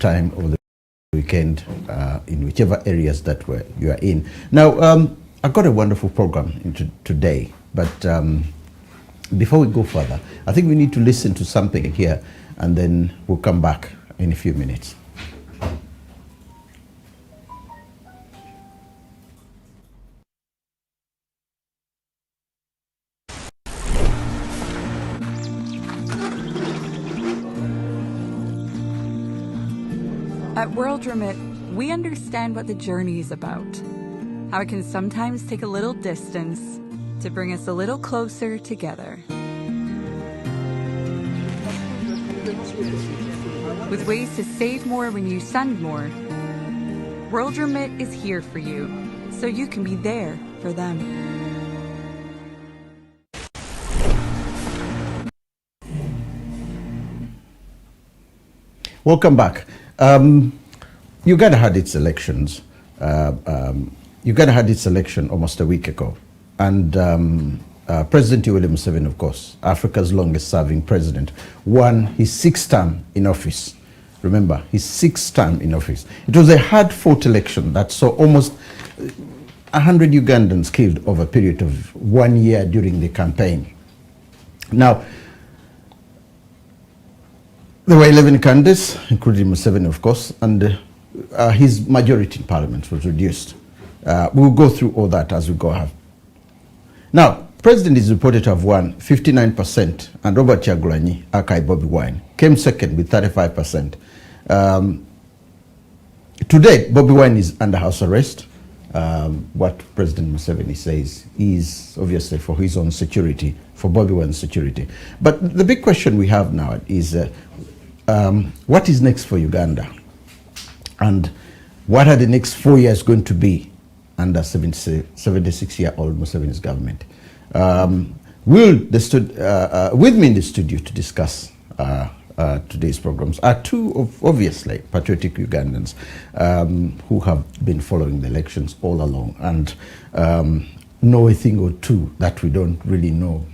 time of the weekend in whichever areas that you are in. Now, I've got a wonderful program today, but before we go further, I think we need to listen to something here, and then we'll come back in a few minutes. At World Remit, we understand what the journey is about, how it can sometimes take a little distance to bring us a little closer together. With ways to save more when you send more, World Remit is here for you, so you can be there for them. Welcome back. Uganda had its elections. Uganda had its election almost a week ago. And President Yoweri Museveni, of course, Africa's longest serving president, won his 6th term in office. Remember, his 6th term in office. It was a hard-fought election that saw almost 100 Ugandans killed over a period of 1 year during the campaign. Now, there were 11 candidates, including Museveni, of course, and his majority in parliament was reduced. We'll go through all that as we go ahead. Now, President is reported to have won 59%, and Robert Kyagulanyi, aka Bobi Wine, came second with 35%. Today, Bobi Wine is under house arrest. What President Museveni says is obviously for his own security, for Bobi Wine's security. But the big question we have now is what is next for Uganda? And what are the next 4 years going to be under 76-year-old Museveni's government? With me in the studio to discuss today's programs are two of obviously patriotic Ugandans who have been following the elections all along and know a thing or two that we don't really know,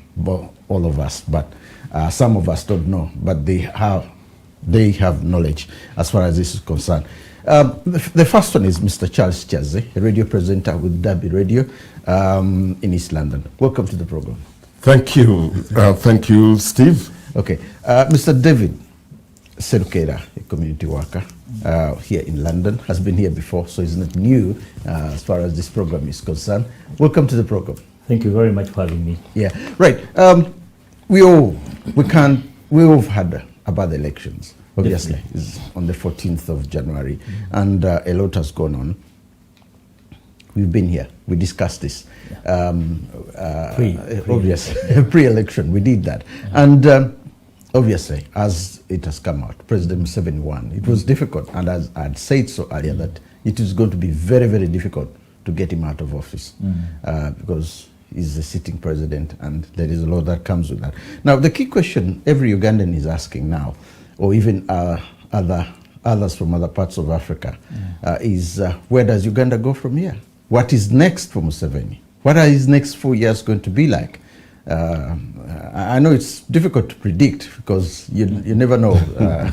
all of us, but some of us don't know, but they have knowledge as far as this is concerned. The first one is Mr. Charles Chaze, a radio presenter with Derby Radio in East London. Welcome to the program. Thank you. Thank you, Steve. Okay. Mr. David Serukera, a community worker here in London, has been here before, so he's not new as far as this program is concerned. Welcome to the program. Thank you very much for having me. Yeah, right. We've had about the elections. Obviously, it's on the 14th of January, and a lot has gone on. We've been here. We discussed this. Obviously, pre-election, we did that. And obviously, as it has come out, President Museveni won. It was difficult, and as I had said so earlier, that it is going to be very, very difficult to get him out of office because he's a sitting president, and there is a lot that comes with that. Now, the key question every Ugandan is asking now, or even others from other parts of Africa, is where does Uganda go from here? What is next for Museveni? What are his next 4 years going to be like? I know it's difficult to predict because you never know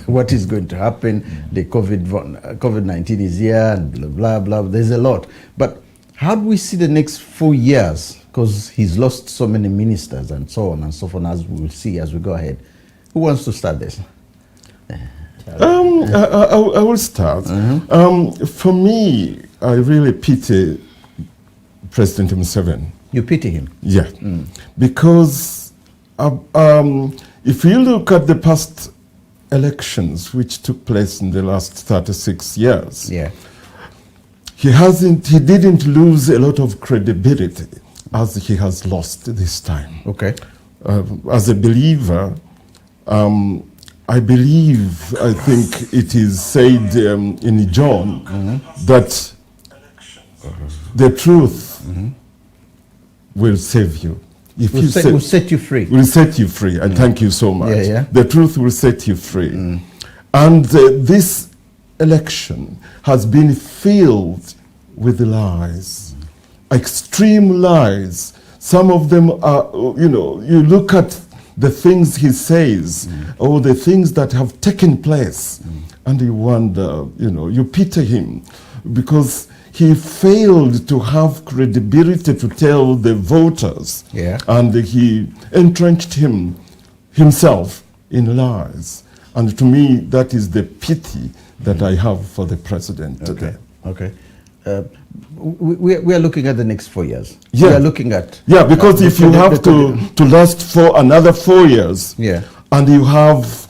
what is going to happen. The COVID-19 is here and blah, blah, blah. There's a lot. But how do we see the next 4 years? Because he's lost so many ministers and so on and so forth, as we will see as we go ahead. Who wants to start this? I will start. For me, I really pity President Museveni. You pity him? Yeah. Because if you look at the past elections which took place in the last 36 years, he didn't lose a lot of credibility as he has lost this time. Okay. As a believer, I think it is said in John that the truth will save you. Will set you free. Will set you free, and thank you so much. The truth will set you free. And this election has been filled with lies, extreme lies. Some of them are, you look at the things he says, or the things that have taken place. And you wonder, you pity him, because he failed to have credibility to tell the voters. Yeah. And he entrenched himself in lies. And to me, that is the pity that I have for the president today. Okay. We are looking at the next 4 years. Yeah. We are looking at... Yeah, because if you have to last for another 4 years, yeah, and you have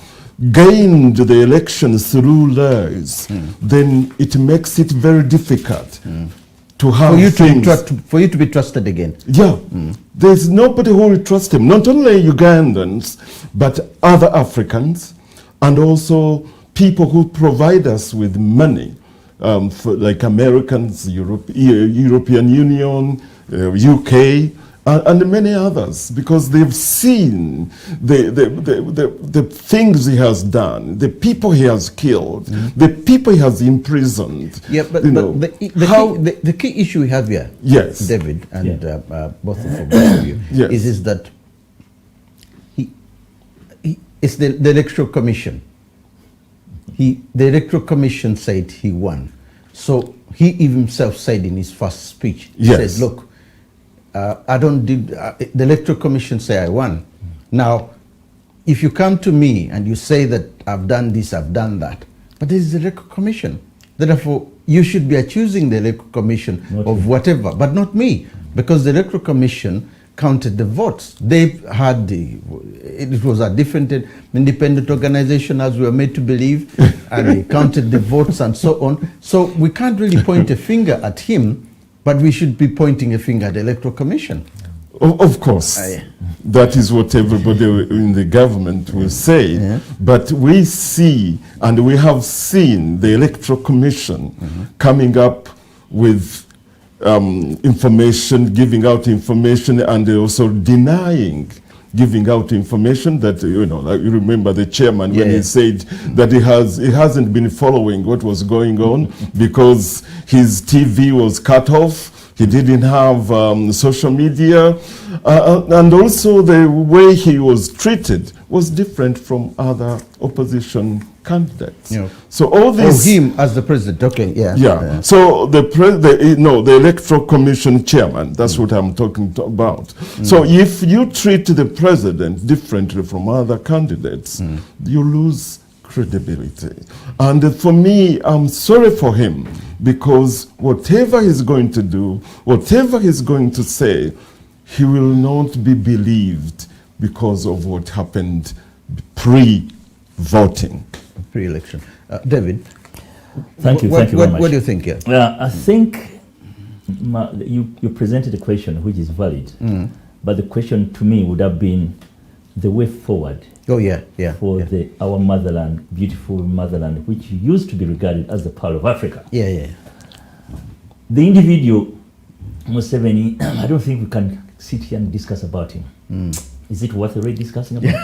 gained the elections through lies, then it makes it very difficult to have for you to be trusted again. Yeah, there's nobody who will trust him. Not only Ugandans, but other Africans, and also people who provide us with money, like Americans, European Union, UK, and many others, because they've seen the things he has done, the people he has killed, the people he has imprisoned. Yeah, but the key issue we have here, yes, David, and both of you, yes, is that it's the Electoral Commission. The Electoral Commission said he won. So he himself said in his first speech, he said, look, the Electoral Commission say I won. Now, if you come to me and you say that I've done this, I've done that, but this is the Electoral Commission. Therefore, you should be accusing the Electoral Commission of whatever, but not me, because the Electoral Commission counted the votes. They had it was a different independent organization, as we were made to believe, and they counted the votes and so on. So we can't really point a finger at him, but we should be pointing a finger at the Electoral Commission. Of course, that is what everybody in the government will say. Yeah. But we see, and we have seen, the Electoral Commission coming up with information, giving out information, and also denying giving out information that, like you remember the chairman when he said that he hasn't been following what was going on because his TV was cut off. He didn't have social media, and also the way he was treated was different from other opposition candidates. Yeah. So all this... Oh, him as the president, okay, yeah. Yeah, so the Electoral Commission chairman, that's what I'm talking about. So if you treat the president differently from other candidates, you lose credibility. And for me, I'm sorry for him, because whatever he's going to do, whatever he's going to say, he will not be believed because of what happened pre-voting. Pre-election. David? Thank you very much. What do you think here? I think you presented a question which is valid, but the question to me would have been the way forward. Oh, yeah. For our motherland, beautiful motherland, which used to be regarded as the pearl of Africa. Yeah. The individual, Museveni, I don't think we can sit here and discuss about him. Is it worth already discussing about him?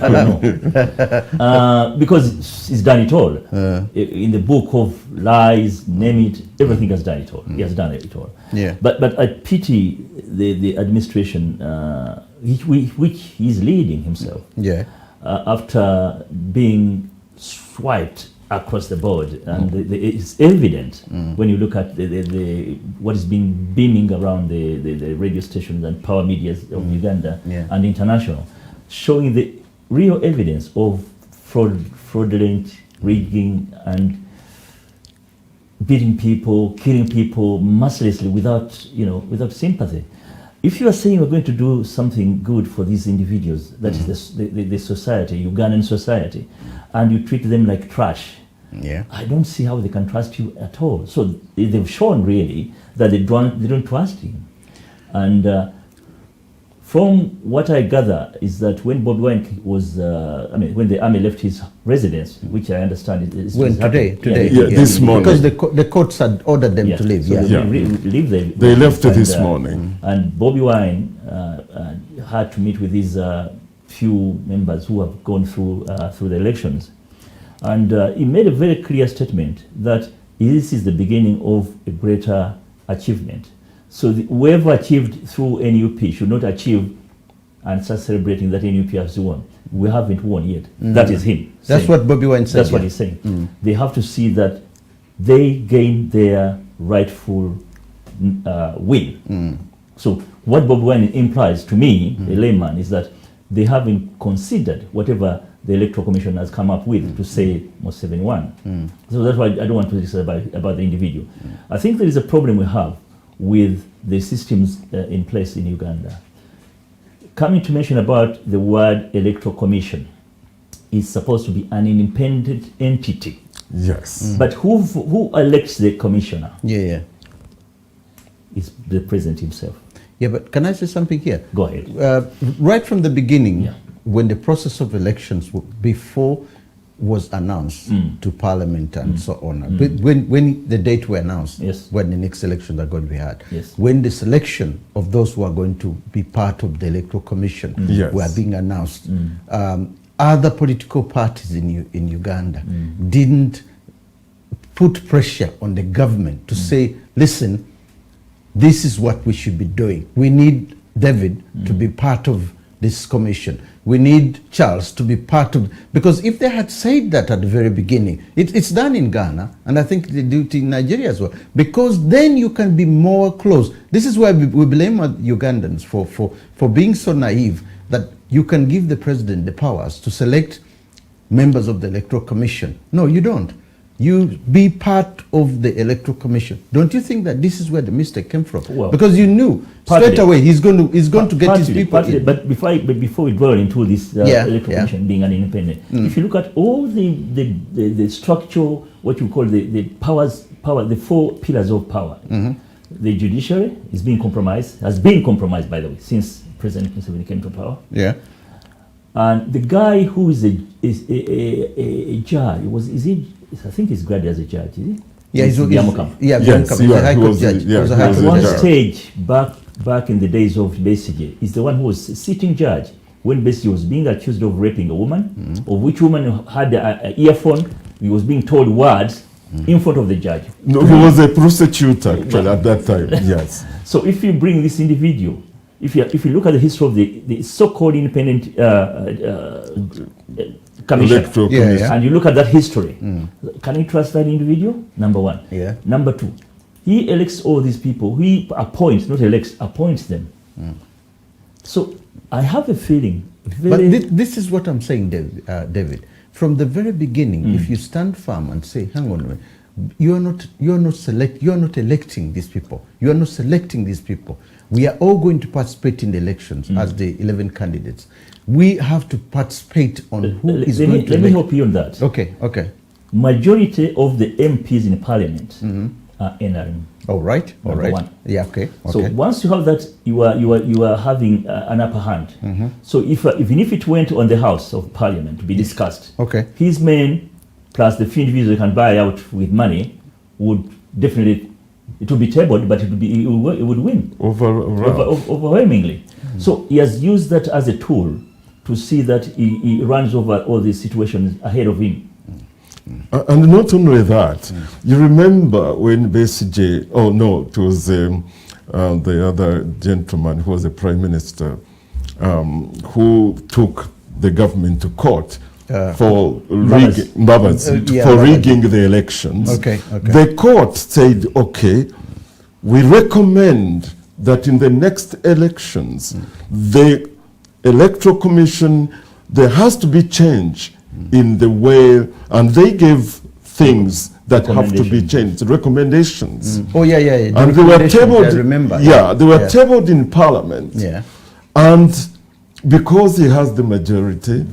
I don't know. Because he's done it all. In the book of lies, name it, everything has done it all. He has done it all. Yeah. But I pity the administration which he's leading himself. Yeah. After being swiped across the board, and it's evident when you look at what is being beaming around the radio stations and power media of Uganda and international, showing the real evidence of fraudulent rigging and beating people, killing people mercilessly without sympathy. If you are saying we're going to do something good for these individuals, that is the society, Ugandan society, and you treat them like trash, I don't see how they can trust you at all. So they've shown really that they don't trust him. And from what I gather is that when Bobi Wine was, when the army left his residence, which I understand is today, this morning, because the courts had ordered them to leave. So they left this morning, and Bobi Wine had to meet with these few members who have gone through the elections, and he made a very clear statement that this is the beginning of a greater achievement. So whoever achieved through NUP should not achieve and start celebrating that NUP has won. We haven't won yet. That is him. That's what Bobi Wine said. That's what he's saying. They have to see that they gain their rightful win. So what Bobi Wine implies to me, a layman, is that they haven't considered whatever the Electoral Commission has come up with to say Museveni won. So that's why I don't want to say about the individual. I think there is a problem we have with the systems in place in Uganda. Coming to mention about the word Electoral Commission, is supposed to be an independent entity. Yes. But who elects the commissioner? Yeah. Is the president himself. Yeah, but can I say something here? Go ahead. Right from the beginning, Yeah. when the process of elections before was announced to Parliament and so on, but when the date were announced, Yes. when the next elections are going to be had, Yes. when the selection of those who are going to be part of the Electoral Commission Yes. were being announced, other political parties in Uganda didn't put pressure on the government to say, listen, this is what we should be doing. We need David to be part of this commission. We need Charles to be part of, because if they had said that at the very beginning, it's done in Ghana, and I think they do it in Nigeria as well, because then you can be more close. This is why we blame Ugandans for being so naive that you can give the president the powers to select members of the Electoral Commission. No, you don't. You be part of the Electoral Commission. Don't you think that this is where the mistake came from? Well, because you knew straight away he's going to get his people in. But before we dwell into this Electoral Commission being an independent, if you look at all the structure, what you call the the four pillars of power, the judiciary is being compromised, has been compromised, by the way, since President Museveni came to power. Yeah. And the guy who is a judge, I think he's graded as a judge, is he? Yeah, he's Biamukam. Yeah, Yes, Biamukam. He's a High Court judge. yeah, He was a he High was Court a One judge. stage back in the days of Besigye is the one who was sitting judge when Besigye was being accused of raping a woman, of which woman had an earphone. He was being told words in front of the judge. No, he was a prosecutor actually at that time. Yes. So if you bring this individual, if you look at the history of the so-called independent commission, Electoral Yeah, Commission. yeah. and you look at that history, can you trust that individual? Number one. Yeah. Number two, he elects all these people. He appoints, not elects, appoints them. So I have a feeling. But this is what I'm saying, David. From the very beginning, if you stand firm and say, hang on a minute, you are not electing these people. You are not selecting these people. We are all going to participate in the elections as the 11 candidates. We have to participate on who is going to elect. Let me help you on that. Okay. Majority of the MPs in Parliament are NRM. All right. Number one. Yeah. Okay. So once you have that, you are having an upper hand. So even if it went on the House of Parliament to be discussed, Okay. his men plus the few individuals they can buy out with money would definitely, it would be tabled, but it would win overwhelmingly. So he has used that as a tool to see that he runs over all these situations ahead of him. And not only that, you remember when Besigye, it was the other gentleman who was the prime minister, who took the government to court for rigging the elections. Okay. The court said, okay, we recommend that in the next elections, the Electoral Commission, there has to be change in the way, and they gave things that have to be changed, recommendations. Oh, yeah. And they were tabled. I remember. Yeah, they were tabled in Parliament. Yeah. And because he has the majority,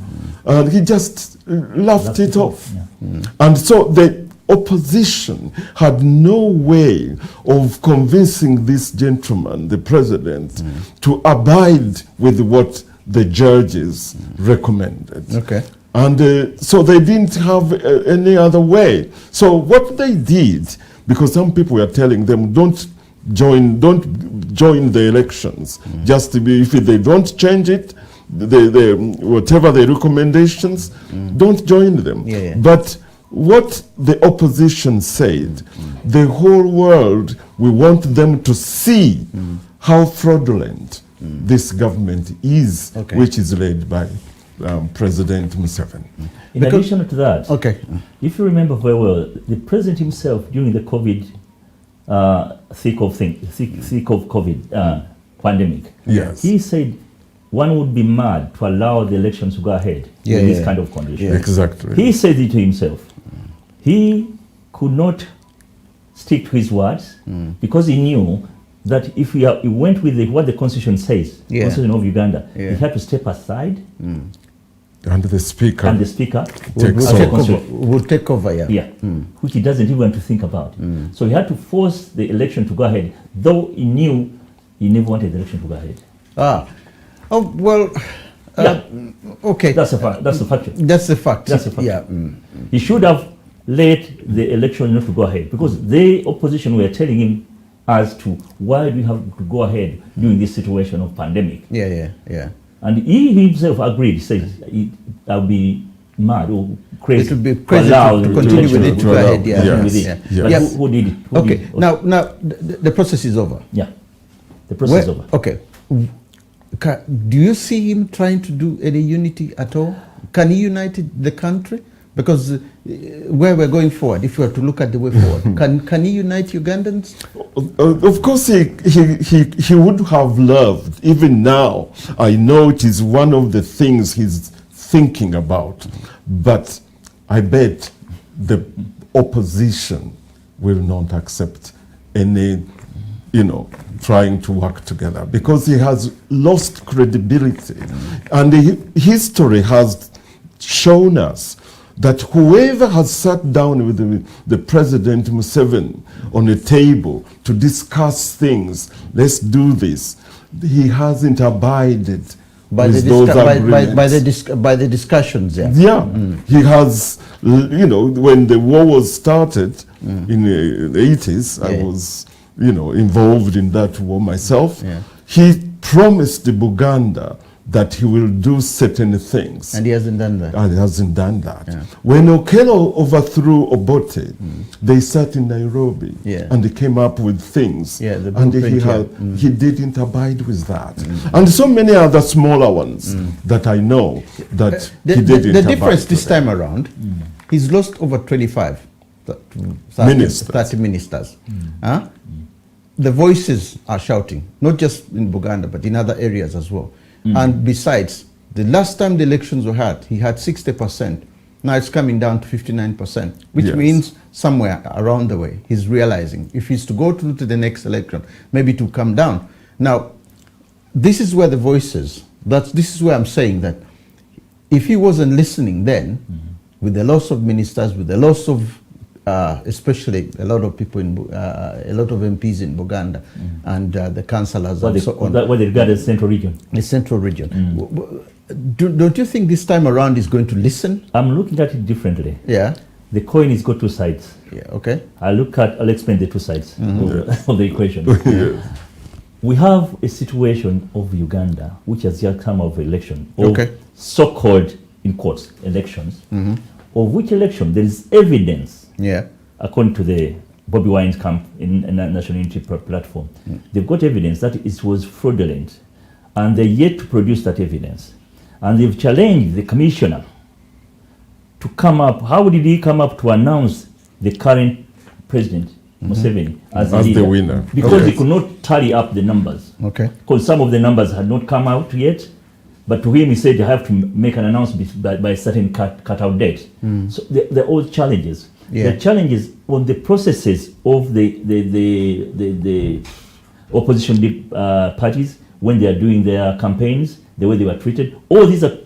and he just laughed it off. Yeah. And so the opposition had no way of convincing this gentleman, the president, to abide with what the judges recommended. Okay. And so they didn't have any other way. So what they did, because some people were telling them, don't join the elections. Just to be, if they don't change it, whatever the recommendations, don't join them. Yeah. But what the opposition said, the whole world, we want them to see how fraudulent this government is, Okay. which is led by President Museveni. In addition to that, Okay. if you remember very well, the president himself during the COVID thick of COVID pandemic, Yes. he said one would be mad to allow the elections to go ahead in this kind of condition. Yeah. Exactly. He said it to himself. He could not stick to his words because he knew that if he went with what the constitution says, Yeah. Constitution of Uganda, Yeah. he had to step aside, And the speaker. and the speaker Takes over. Would take over, yeah. yeah, which he doesn't even want to think about. So he had to force the election to go ahead, though he knew he never wanted the election to go ahead. Ah. Oh, well, Yeah. okay. That's a fact. That's a fact. That's the fact. That's a fact. Yeah. He should have let the election not to go ahead because the opposition were telling him as to why do we have to go ahead during this situation of pandemic. Yeah. And he himself agreed. He says I'll be mad or crazy. It would be to crazy allow to the continue with election it to to go go ahead. Yeah. Yes. with it. Yeah. But Yeah. who did it? Who Okay. did it? Now, the process is over. Yeah, the process is over. Okay. Do you see him trying to do any unity at all? Can he unite the country? Because where we're going forward, if we are to look at the way forward, can he unite Ugandans? Of course, he would have loved. Even now, I know it is one of the things he's thinking about. But I bet the opposition will not accept any, trying to work together because he has lost credibility. And history has shown us that whoever has sat down with the President Museveni on a table to discuss things, let's do this, he hasn't abided By with the, those by agreements. the discussions, yeah. Yeah, he has, when the war was started in the 80s, I was, involved in that war myself. Yeah. He promised the Buganda that he will do certain things. And he hasn't done that. And he hasn't done that. Yeah. When Okello overthrew Obote, they sat in Nairobi Yeah. and they came up with things. Yeah, the and blueprint, he didn't abide with that. And so many other smaller ones that I know that he didn't The abide difference with this that. time around, he's lost over 25, 30 Ministers. 30 ministers. Huh? The voices are shouting, not just in Buganda, but in other areas as well. And besides, the last time the elections were had, he had 60%. Now it's coming down to 59%, which Yes. means somewhere around the way, he's realizing if he's to go through to the next election, maybe to come down. Now, this is where the voices, this is where I'm saying that if he wasn't listening then, with the loss of ministers, with the loss of especially a lot of people a lot of MPs in Buganda and the councillors and so on. What they regard as central region. The central region. Don't you think this time around he's going to listen? I'm looking at it differently. Yeah. The coin has got two sides. Yeah. Okay. I'll explain the two sides of the equation. We have a situation of Uganda which has just come out of election, of so-called, in quotes, elections, of which election there is evidence, according to the Bobi Wine's camp in National Unity Platform, they've got evidence that it was fraudulent, and they're yet to produce that evidence. And they've challenged the commissioner to come up. How did he come up to announce the current president, Museveni, as the winner? Because he could not tally up the numbers. Okay. Because some of the numbers had not come out yet. But to him, he said, you have to make an announcement by a certain cut-out date. So they're all challenges. Yeah. The challenges on the processes of the opposition parties when they are doing their campaigns, the way they were treated. All these are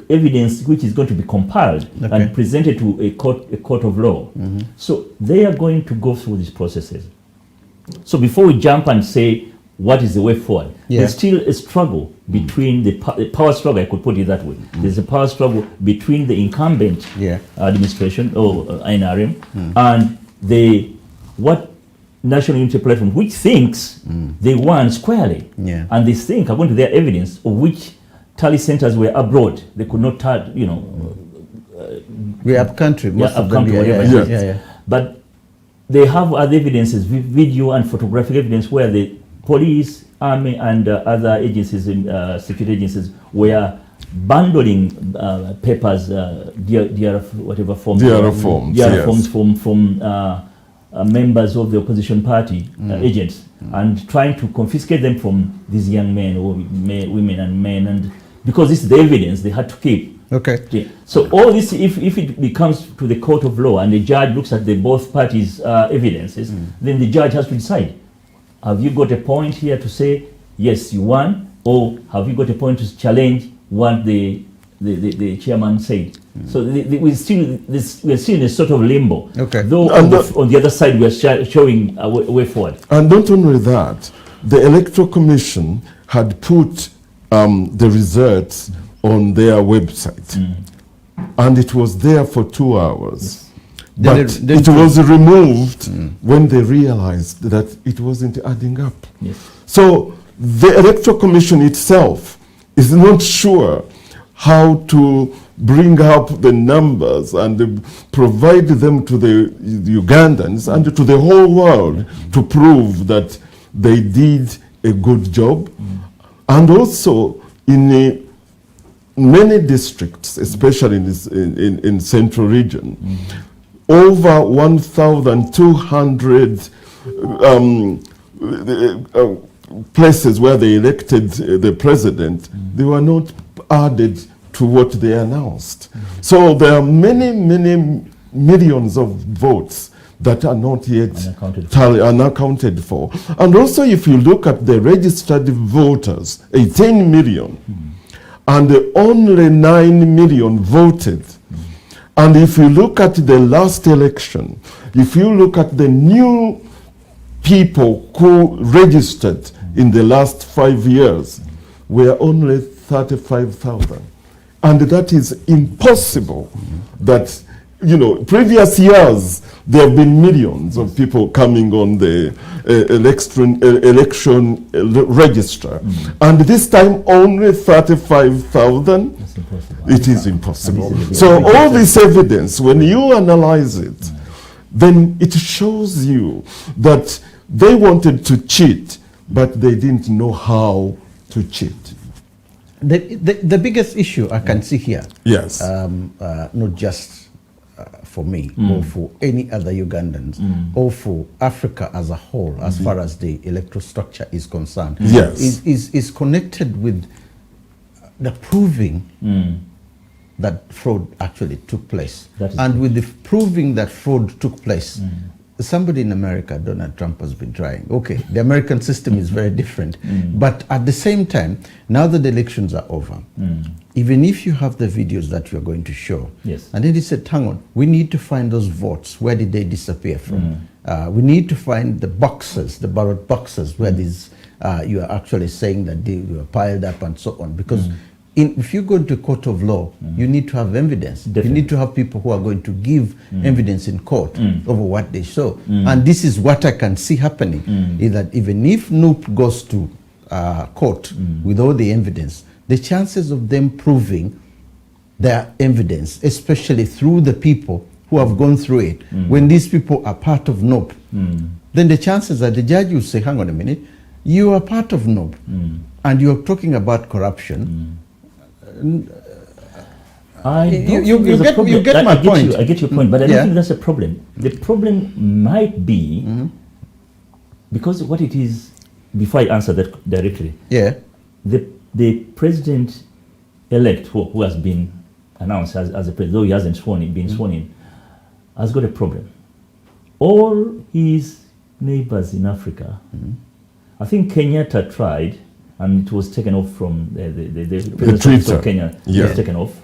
evidence which is going to be compiled and presented to a court of law. So they are going to go through these processes. So before we jump and say what is the way forward, there's still a struggle between the power struggle, I could put it that way. There's a power struggle between the incumbent administration or NRM and what National Unity Platform, which thinks they won squarely. And they think, according to their evidence, of which tally centers were abroad. They could not tally, we have country, most of them. But they have other evidences, video and photographic evidence, where the police army and other agencies, security agencies, were bundling papers, whatever forms, forms from members of the opposition party agents, and trying to confiscate them from these young men or women and men, and because this is the evidence they had to keep. Okay. Yeah. So all this, if it becomes to the court of law and the judge looks at the both parties' evidences, then the judge has to decide: have you got a point here to say yes, you won, or have you got a point to challenge what the chairman said? So we're still in a sort of limbo. Okay. Though on the other side we are showing a way forward. And not only that, the Electoral Commission had put the results on their website, and it was there for 2 hours. But it was removed when they realized that it wasn't adding up. Yes. So the Electoral Commission itself is not sure how to bring up the numbers and provide them to the Ugandans and to the whole world to prove that they did a good job. And also in many districts, especially in central region, over 1,200 places where they elected the president, they were not added to what they announced. So there are many millions of votes that are not yet unaccounted for. And also if you look at the registered voters, 18 million, and only 9 million voted. And if you look at the last election, if you look at the new people who registered in the last 5 years, were only 35,000. And that is impossible. That, previous years, there have been millions of people coming on the election register. And this time, only 35,000. That's impossible. It is impossible. So all this evidence, when you analyze it, then it shows you that they wanted to cheat, but they didn't know how to cheat. The biggest issue I can see here, yes, not just for me or for any other Ugandans or for Africa as a whole, as far as the electoral structure is concerned, yes, is connected with the proving that fraud actually took place. And with the proving that fraud took place, somebody in America, Donald Trump, has been trying. Okay, the American system is very different. But at the same time, now that the elections are over, even if you have the videos that you are going to show, and then he said, hang on, we need to find those votes. Where did they disappear from? We need to find the boxes, the ballot boxes, where these, you are actually saying that they were piled up and so on. Because if you go to a court of law, you need to have evidence. You need to have people who are going to give evidence in court over what they saw. And this is what I can see happening, is that even if NUP goes to court with all the evidence, the chances of them proving their evidence, especially through the people who have gone through it, when these people are part of NUP, then the chances that the judge will say, hang on a minute, you are part of NUP, and you're talking about corruption. You get my point. I get your point, but I don't think that's a problem. The problem might be because what it is. Before I answer that directly, the president-elect who has been announced as a president, though he hasn't been sworn in, has got a problem. All his neighbors in Africa, I think Kenyatta tried. And it was taken off from the president of Kenya. It was taken off.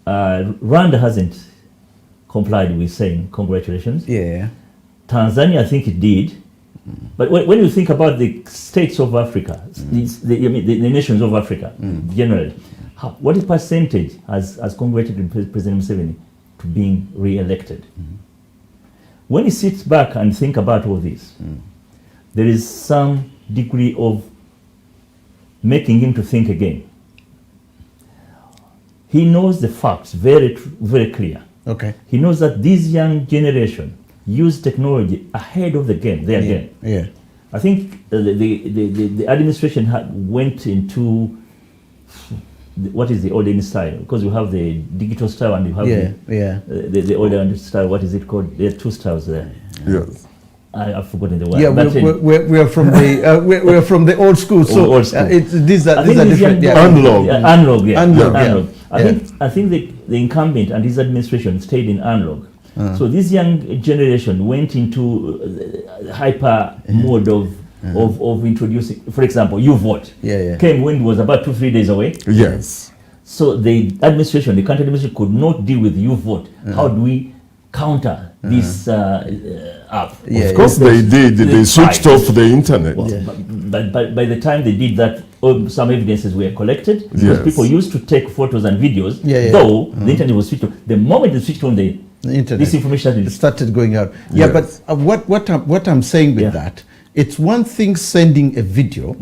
Rwanda hasn't complied with saying congratulations. Tanzania, I think it did. But when you think about the states of Africa, the nations of Africa generally, what percentage has congratulated President Museveni to being re-elected? When he sits back and think about all this, there is some degree of making him to think again. He knows the facts very clear. Okay. He knows that this young generation use technology ahead of the game, their game. I think the administration went into what is the olden style, because you have the digital style and you have the olden style. What is it called? There are two styles there. Yes. I've forgotten the word. Yeah, we're from the we're from the old school. So old school. These are different. Analog. Analog. I think the incumbent and his administration stayed in analog. So this young generation went into hyper mode of introducing, for example, you vote. Came when it was about 2-3 days away. Yes. So the country administration could not deal with you vote. How do we counter this app? Of course they did. They switched off the internet. But by the time they did that, some evidences were collected. Because people used to take photos and videos, though the internet was switched on. The moment they switched on the internet, this information started going out. But what I'm saying with that, it's one thing sending a video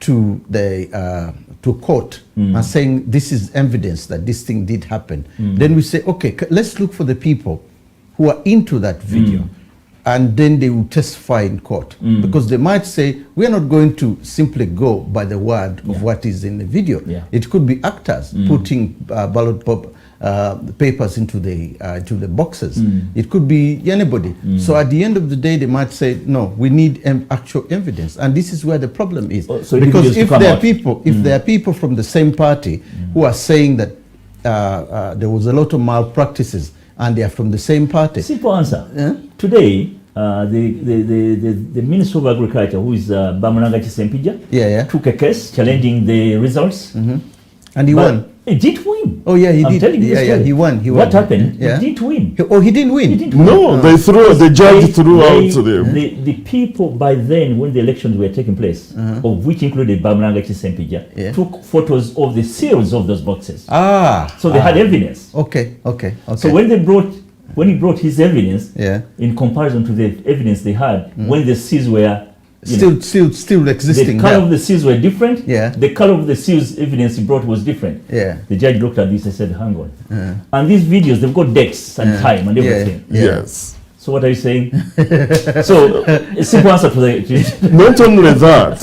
to the to court and saying this is evidence that this thing did happen. Then we say, okay, let's look for the people who are into that video, and then they will testify in court, because they might say we are not going to simply go by the word of what is in the video. It could be actors putting ballot papers into the boxes. It could be anybody. So at the end of the day, they might say, no, we need actual evidence, and this is where the problem is. So because if there are people from the same party who are saying that there was a lot of malpractices, and they are from the same party. Simple answer. Today, the Minister of Agriculture, who is Bamunanga Kisempija, took a case challenging the results, and he won. He did win. Oh yeah, he did. Telling you he won. What happened? He didn't win. He didn't win. No, the judge threw out the people by then, when the elections were taking place, of which included Bamunanga Kisempija, took photos of the seals of those boxes. So they had evidence. Okay. So when he brought his evidence, in comparison to the evidence they had when the seals were still existing. The color of the seals were different. The color of the seals evidence he brought was different. The judge looked at this and said, hang on. And these videos, they've got dates and time and everything. Yes. So what are you saying? So a simple answer to the... Not only that,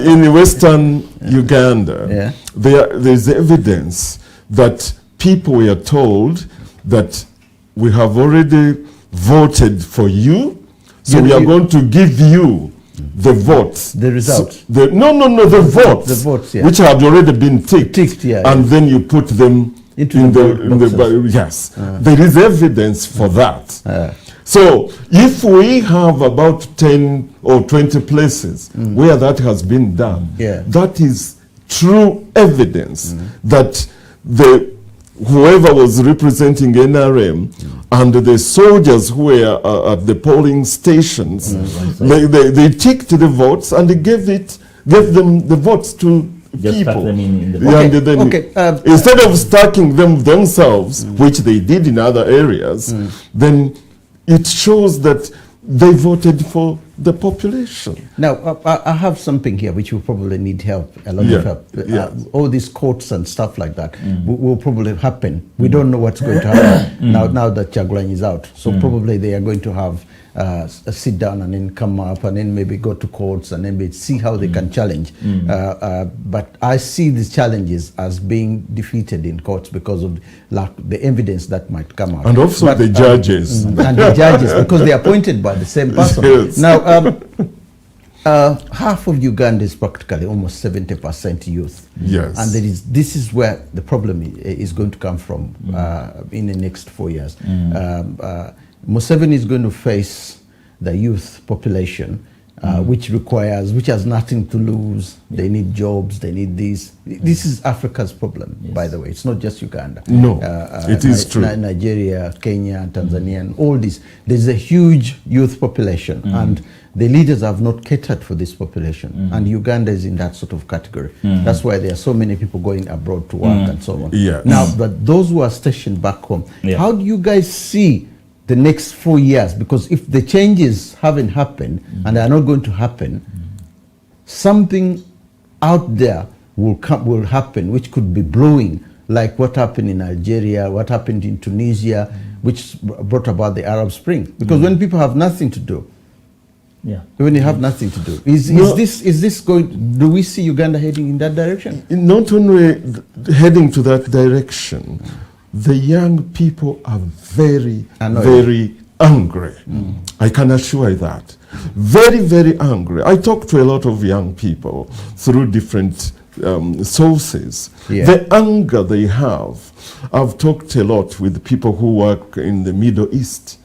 in Western Uganda, there's evidence that people were told that we have already voted for you, so we are going to give you the votes. The results. The votes. The votes, which had already been ticked. And then you put them in the yes. There is evidence for that. So if we have about 10 or 20 places where that has been done, that is true evidence that whoever was representing NRM and the soldiers who were at the polling stations, they ticked the votes and they gave them the votes to people. Them in the instead of stacking them themselves, which they did in other areas, then it shows that they voted for the population. Now, I have something here which will probably need help, a lot of help. All these courts and stuff like that will probably happen. We don't know what's going to happen now that Kyagulanyi is out. So probably they are going to have a sit down and then come up and then maybe go to courts and then maybe see how they can challenge. But I see these challenges as being defeated in courts because of the evidence that might come out. And also the judges. And the judges, because they are appointed by the same person. Now, half of Uganda is practically almost 70% youth. Yes. And this is where the problem is going to come from in the next 4 years. Museveni is going to face the youth population, which has nothing to lose. They need jobs, they need this. This is Africa's problem, by the way. It's not just Uganda. No, it is true. Nigeria, Kenya, Tanzania, and all this. There's a huge youth population, and the leaders have not catered for this population. And Uganda is in that sort of category. That's why there are so many people going abroad to work and so on. Now, but those who are stationed back home, how do you guys see the next 4 years? Because if the changes haven't happened and they are not going to happen, something out there will happen which could be blowing, like what happened in Algeria, what happened in Tunisia, which brought about the Arab Spring. Because when people have nothing to do, Yeah. When you have nothing to do. Is this going, do we see Uganda heading in that direction? Not only heading to that direction, the young people are very, very angry. I can assure you that. Very, very angry. I talk to a lot of young people through different sources. Yeah. The anger they have. I've talked a lot with people who work in the Middle East.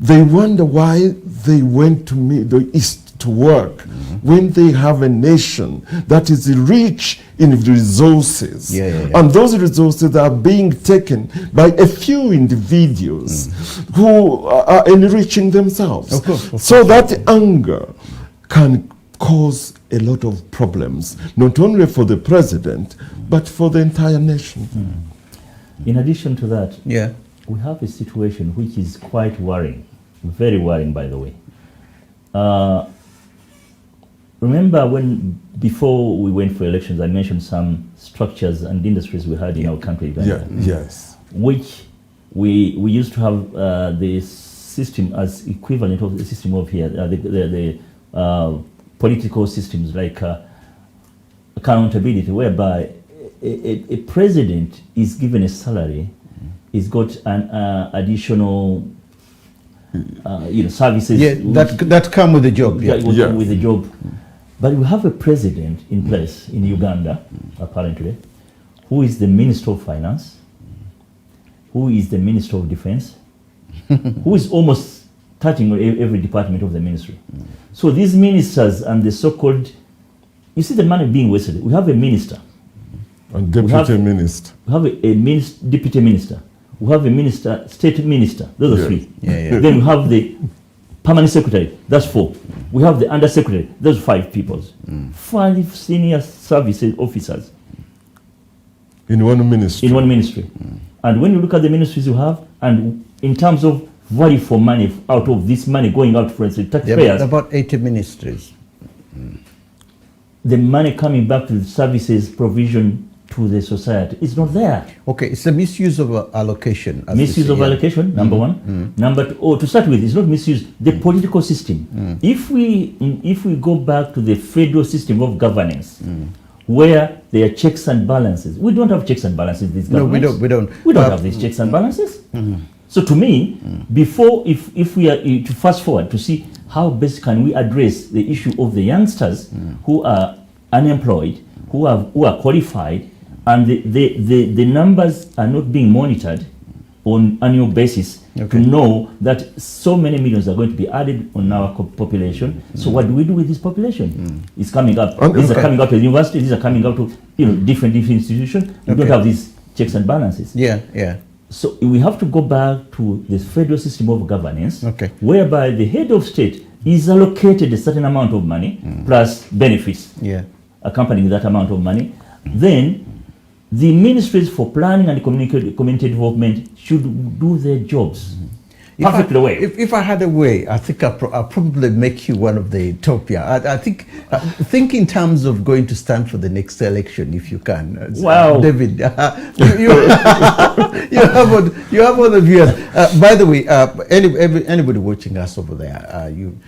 They wonder why they went to Middle East to work when they have a nation that is rich in resources. And those resources are being taken by a few individuals who are enriching themselves. Of course. So that anger can cause a lot of problems, not only for the president, but for the entire nation. In addition to that, we have a situation which is quite worrying, very worrying, by the way. Remember when, before we went for elections, I mentioned some structures and industries we had in our country, Uganda, yes, which we used to have the system as equivalent of the system of here, the political systems like accountability, whereby a president is given a salary, he's got an additional services. That come with the job. With the job. But we have a president in place in Uganda, apparently, who is the Minister of Finance, who is the Minister of Defense, who is almost touching every department of the ministry. So these ministers and the so-called, you see the money being wasted. We have a minister. And deputy minister. We have a deputy minister. We have a minister, state minister. Those are three. Then we have the permanent secretary. That's 4. We have the undersecretary. Those 5 people. 5 senior services officers. In one ministry. In one ministry. And when you look at the ministries you have, and in terms of value for money out of this money going out for taxpayers. About 80 ministries. The money coming back to the services provision to the society is not there. Okay, it's a misuse of allocation. Misuse of allocation, number one. Number 2, to start with, it's not misuse, the political system. If we go back to the federal system of governance, where there are checks and balances, we don't have checks and balances in these governments. No, we don't. We don't have these checks and balances. So to me, before, if we are to fast forward to see how best can we address the issue of the youngsters who are unemployed, who are qualified, and the numbers are not being monitored on annual basis to know that so many millions are going to be added on our population. So what do we do with this population? It's coming up. These are coming out of universities. These are coming out of different institutions. We don't have these checks and balances. So we have to go back to the federal system of governance, whereby the head of state is allocated a certain amount of money plus benefits accompanying that amount of money. Then the ministries for planning and community development should do their jobs perfectly well. If I had a way, I think I'll probably make you one of the top. I think in terms of going to stand for the next election, if you can. Wow, David, you have all the viewers. By the way, anybody watching us over there, you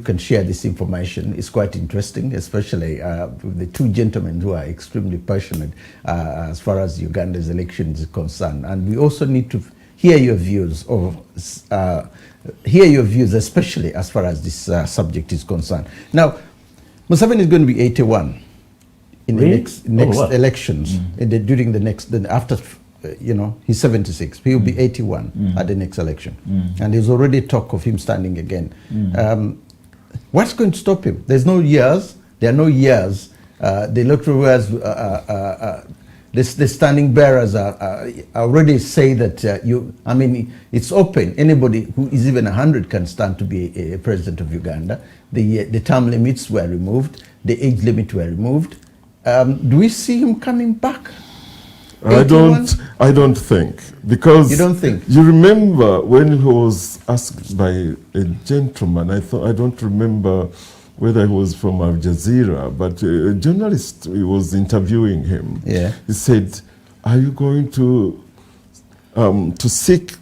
can share this information. It's quite interesting, especially with the 2 gentlemen who are extremely passionate as far as Uganda's election is concerned. And we also need to hear your views, especially as far as this subject is concerned. Now, Museveni is going to be 81 in the next elections. During the next, after he's 76. He will be 81 at the next election. And there's already talk of him standing again. What's going to stop him? There's no years. There are no years. The electoral years, the standing bearers already say that it's open. Anybody who is even 100 can stand to be a president of Uganda. The term limits were removed. The age limit were removed. Do we see him coming back? 81? I don't think, because you don't think. You remember when he was asked by a gentleman. I don't remember whether he was from Al Jazeera, but a journalist was interviewing him. He said, "Are you going to seek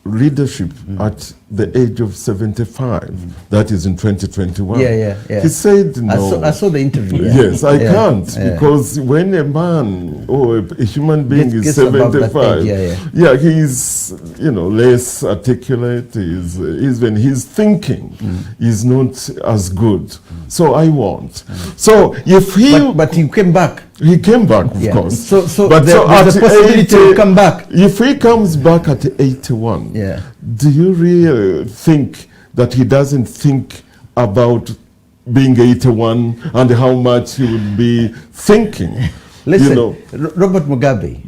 leadership at the age of 75. That is in 2021. Yeah. He said no. I saw the interview. Yes, I can't, because when a man or a human being is 75, he's less articulate. Even his thinking is not as good. So I won't. So if he, but he came back. He came back, of course. So but there's a possibility to come back. If he comes back at 81, do you really think that he doesn't think about being 81 and how much he would be thinking? Listen, Robert Mugabe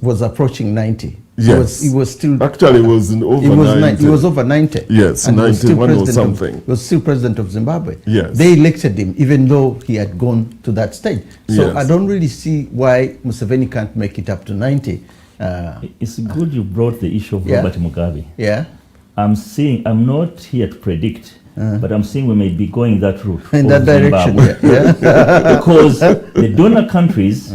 was approaching 90. Yes. He was still... Actually, he was over 90. He was over 90. Yes, and 91 or something. He was still president of Zimbabwe. Yes. They elected him, even though he had gone to that stage. So I don't really see why Museveni can't make it up to 90. It's good you brought the issue of Robert Mugabe. Yeah. I'm not here to predict, but I'm saying we may be going that route. In that direction, because the donor countries...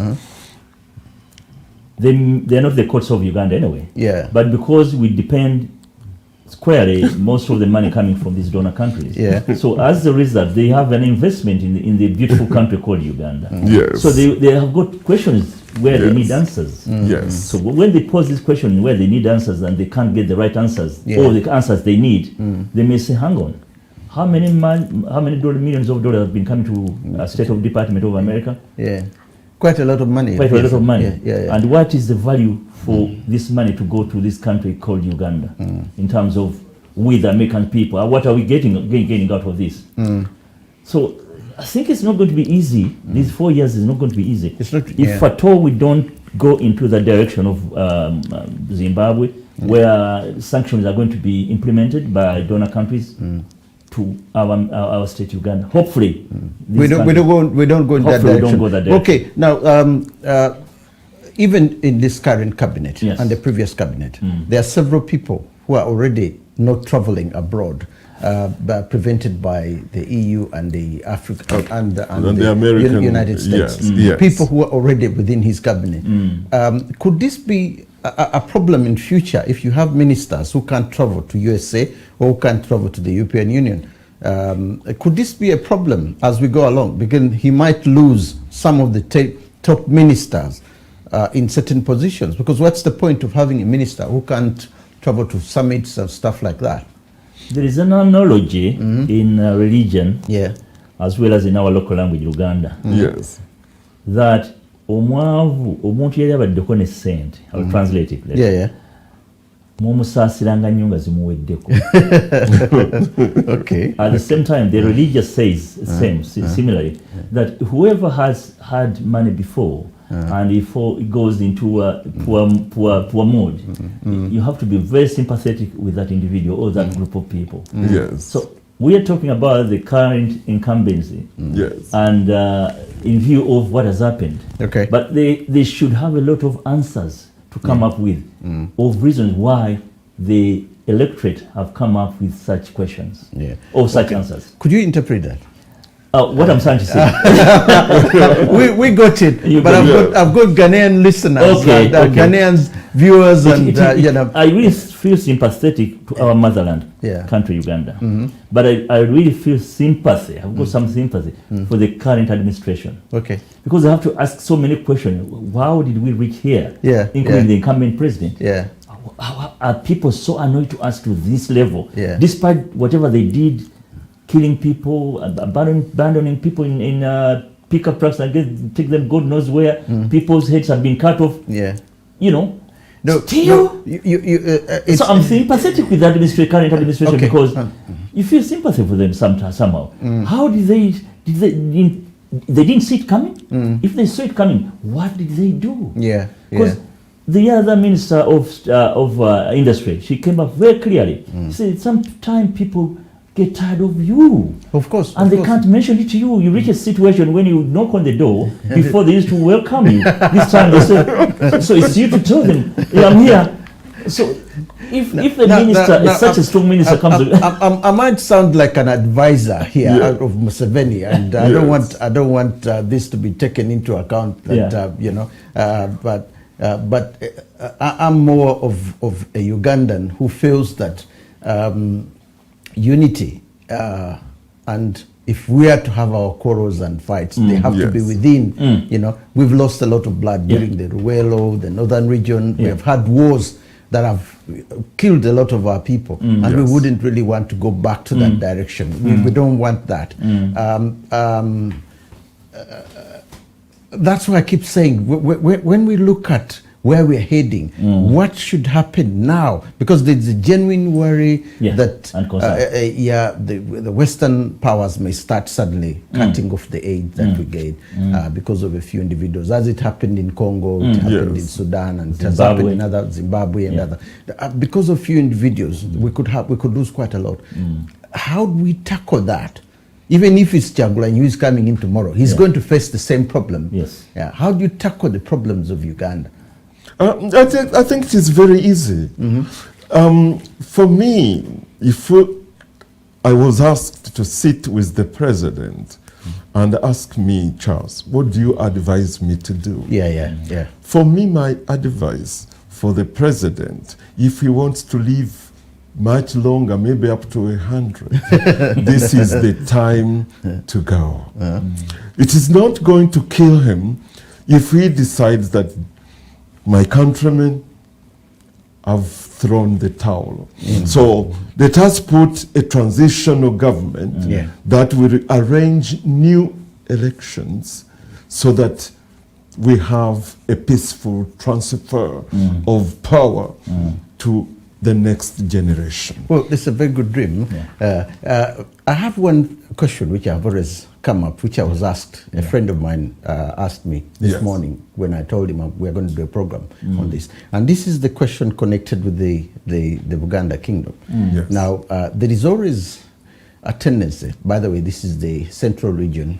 They're not the courts of Uganda anyway. Yeah. But because we depend squarely, most of the money coming from these donor countries. Yeah. So as a result, they have an investment in the beautiful country called Uganda. Yes. So they have got questions where they need answers. Yes. So when they pose this question where they need answers and they can't get the right answers or the answers they need, they may say, hang on, how many millions of dollars have been coming to a State of Department of America? Yeah. Quite a lot of money. Quite a lot of money. Yeah. And what is the value for this money to go to this country called Uganda in terms of with American people? What are we getting out of this? So I think it's not going to be easy. These 4 years is not going to be easy. It's not, if at all we don't go into the direction of Zimbabwe, where sanctions are going to be implemented by donor countries, to our state Uganda. Hopefully, we don't go in that direction. Okay, now even in this current cabinet and the previous cabinet, there are several people who are already not traveling abroad, prevented by the EU and the Africa and the American United States. People who are already within his cabinet. Could this be a problem in future if you have ministers who can't travel to USA or who can't travel to the European Union? Could this be a problem as we go along? Because he might lose some of the top ministers in certain positions. Because what's the point of having a minister who can't travel to summits and stuff like that? There is an analogy in religion, as well as in our local language, Uganda. Yes. That omuntu yali abaddeko ne ssente, I'll translate it. Mumusaasiranga nnyo nga zimuweddeko. Okay. At the same time, the religious says similarly, that whoever has had money before and if it goes into a poor mood, you have to be very sympathetic with that individual or that group of people. Yes. So we are talking about the current incumbency. Yes. And in view of what has happened. Okay. But they should have a lot of answers to come up with of reasons why the electorate have come up with such questions or such answers. Could you interpret that? What I'm trying to say. we got it, but I've got Ghanaian listeners, Ghanaians, viewers, I really feel sympathetic to our motherland country, Uganda. But I really feel sympathy. I've got some sympathy for the current administration. Okay. Because I have to ask so many questions. How did we reach here? Including the incumbent president. How are people so annoyed to us to this level? Despite whatever they did, killing people, abandoning people in pickup trucks and take them God knows where. People's heads have been cut off. You know. So I'm sympathetic with the current administration because you feel sympathy for them somehow. How did they didn't see it coming? If they saw it coming, what did they do? Because the other minister of industry, she came up very clearly. She said sometimes people get tired of you. Of course. And they can't mention it to you. You reach a situation when you knock on the door, before they used to welcome you. This time they say, so it's you to tell them, I'm here. So if the minister, such a strong minister comes... I might sound like an advisor here of Museveni, and I don't want this to be taken into account, that, but I'm more of a Ugandan who feels that unity, and if we are to have our quarrels and fights, they have to be within. You know, we've lost a lot of blood during the Ruwelo, the northern region. We have had wars that have killed a lot of our people, and we wouldn't really want to go back to that direction. We don't want that. That's why I keep saying, when we look at where we're heading, what should happen now? Because there's a genuine worry that the Western powers may start suddenly cutting off the aid that we get because of a few individuals, as it happened in Congo, it happened in Sudan, and it has happened in other Zimbabwe and other. Because of few individuals, we could lose quite a lot. How do we tackle that? Even if it's Kyagulanyi who is coming in tomorrow, he's going to face the same problem. How do you tackle the problems of Uganda? I think it is very easy. For me, if I was asked to sit with the president and ask me, Charles, what do you advise me to do? For me, my advice for the president, if he wants to live much longer, maybe up to 100, this is the time to go. It is not going to kill him if he decides that my countrymen have thrown the towel. So let us put a transitional government that will arrange new elections so that we have a peaceful transfer of power to the next generation. Well, it's a very good dream. I have one question which I've always come up, which I was asked. A friend of mine asked me this morning when I told him we're going to do a program on this. And this is the question connected with the Buganda kingdom. Now, there is always a tendency, by the way, this is the central region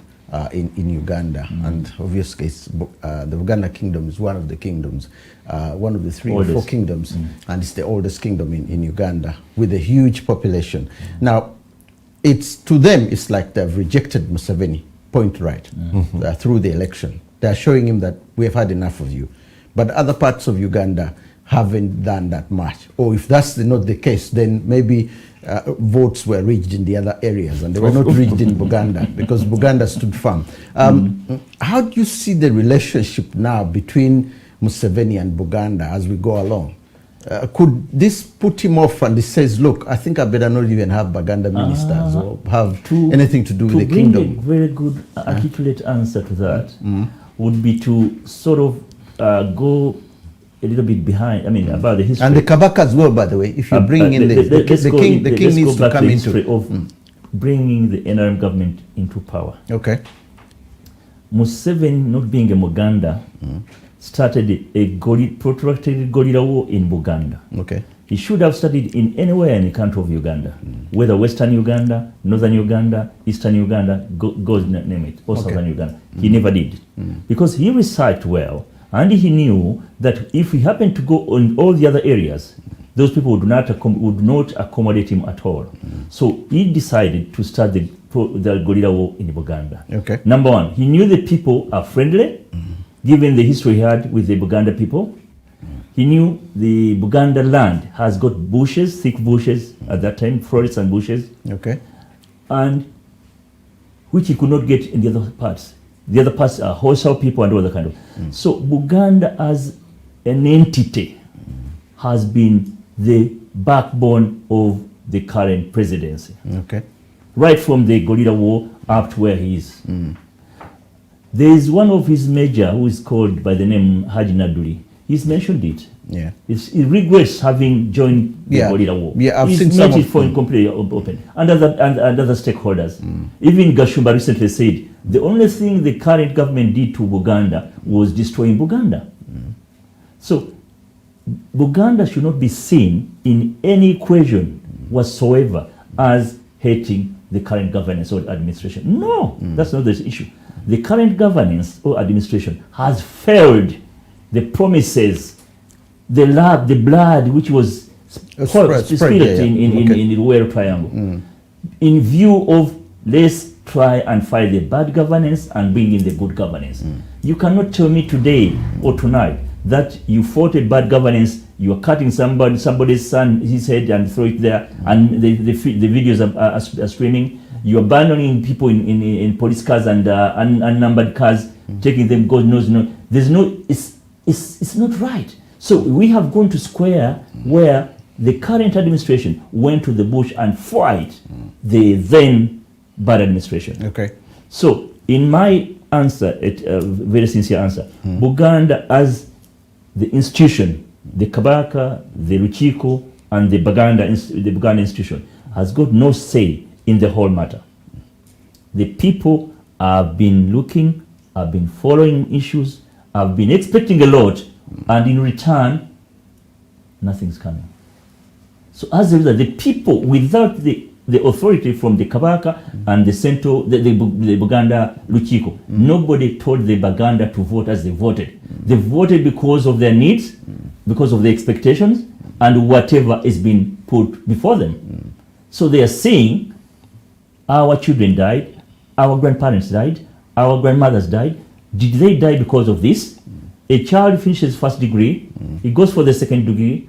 in Uganda, and obviously the Buganda kingdom is one of the kingdoms, one of the three or four kingdoms, and it's the oldest kingdom in Uganda with a huge population. Now, to them, it's like they've rejected Museveni, point right, through the election. They're showing him that we have had enough of you. But other parts of Uganda haven't done that much. Or if that's not the case, then maybe votes were rigged in the other areas, and they were not rigged in Buganda because Buganda stood firm. How do you see the relationship now between Museveni and Buganda as we go along? Could this put him off and he says, look, I think I better not even have Buganda ministers or have anything to do with the kingdom? To bring a very good articulate answer to that would be to sort of go a little bit behind, about the history. And the Kabaka as well, by the way, if you bring in the king needs to come into of bringing the NRM government into power. Okay. Museveni, not being a Muganda, started a protracted guerrilla war in Buganda. Okay. He should have studied in anywhere in the country of Uganda, whether Western Uganda, Northern Uganda, Eastern Uganda, God name it, or Southern Uganda. He never did. Because he researched well, and he knew that if he happened to go on all the other areas, those people would not accommodate him at all. So he decided to start the guerrilla war in Buganda. Okay. Number one, he knew the people are friendly, given the history he had with the Buganda people. He knew the Buganda land has got bushes, thick bushes at that time, forests and bushes. Okay. And which he could not get in the other parts. The other parts are hostile people and all that kind of. So Buganda as an entity has been the backbone of the current presidency. Okay. Right from the guerrilla war up to where he is. There is one of his major who is called by the name Haji Naduli. He's mentioned it. Yeah. He regrets having joined the guerrilla war. Yeah, I've He's seen made some it for completely open. And other stakeholders. Even Gashumba recently said the only thing the current government did to Buganda was destroying Buganda. So Buganda should not be seen in any equation whatsoever as hating the current governance or administration. No, that's not the issue. The current governance or administration has failed the promises, the blood which was spilled in the Ruwelo Triangle. In view of let's try and fight the bad governance and bring in the good governance. You cannot tell me today or tonight that you fought a bad governance You are cutting somebody's son, his head, and throw it there, and the videos are streaming. You are abandoning people in police cars and unnumbered cars, taking them God knows no. There's no. It's not right. So we have gone to square where the current administration went to the bush and fight the then bad administration. Okay. So in my answer, a very sincere answer, Buganda as the institution, the Kabaka, the Luchiko, and the Buganda institution has got no say in the whole matter. The people have been looking, have been following issues, have been expecting a lot, and in return, nothing's coming. So as a result, the people, without the authority from the Kabaka and the Central, the Buganda Luchiko, nobody told the Baganda to vote as they voted. They voted because of their needs, because of the expectations, and whatever is being put before them. So they are saying, our children died, our grandparents died, our grandmothers died. Did they die because of this? A child finishes first degree, he goes for the second degree.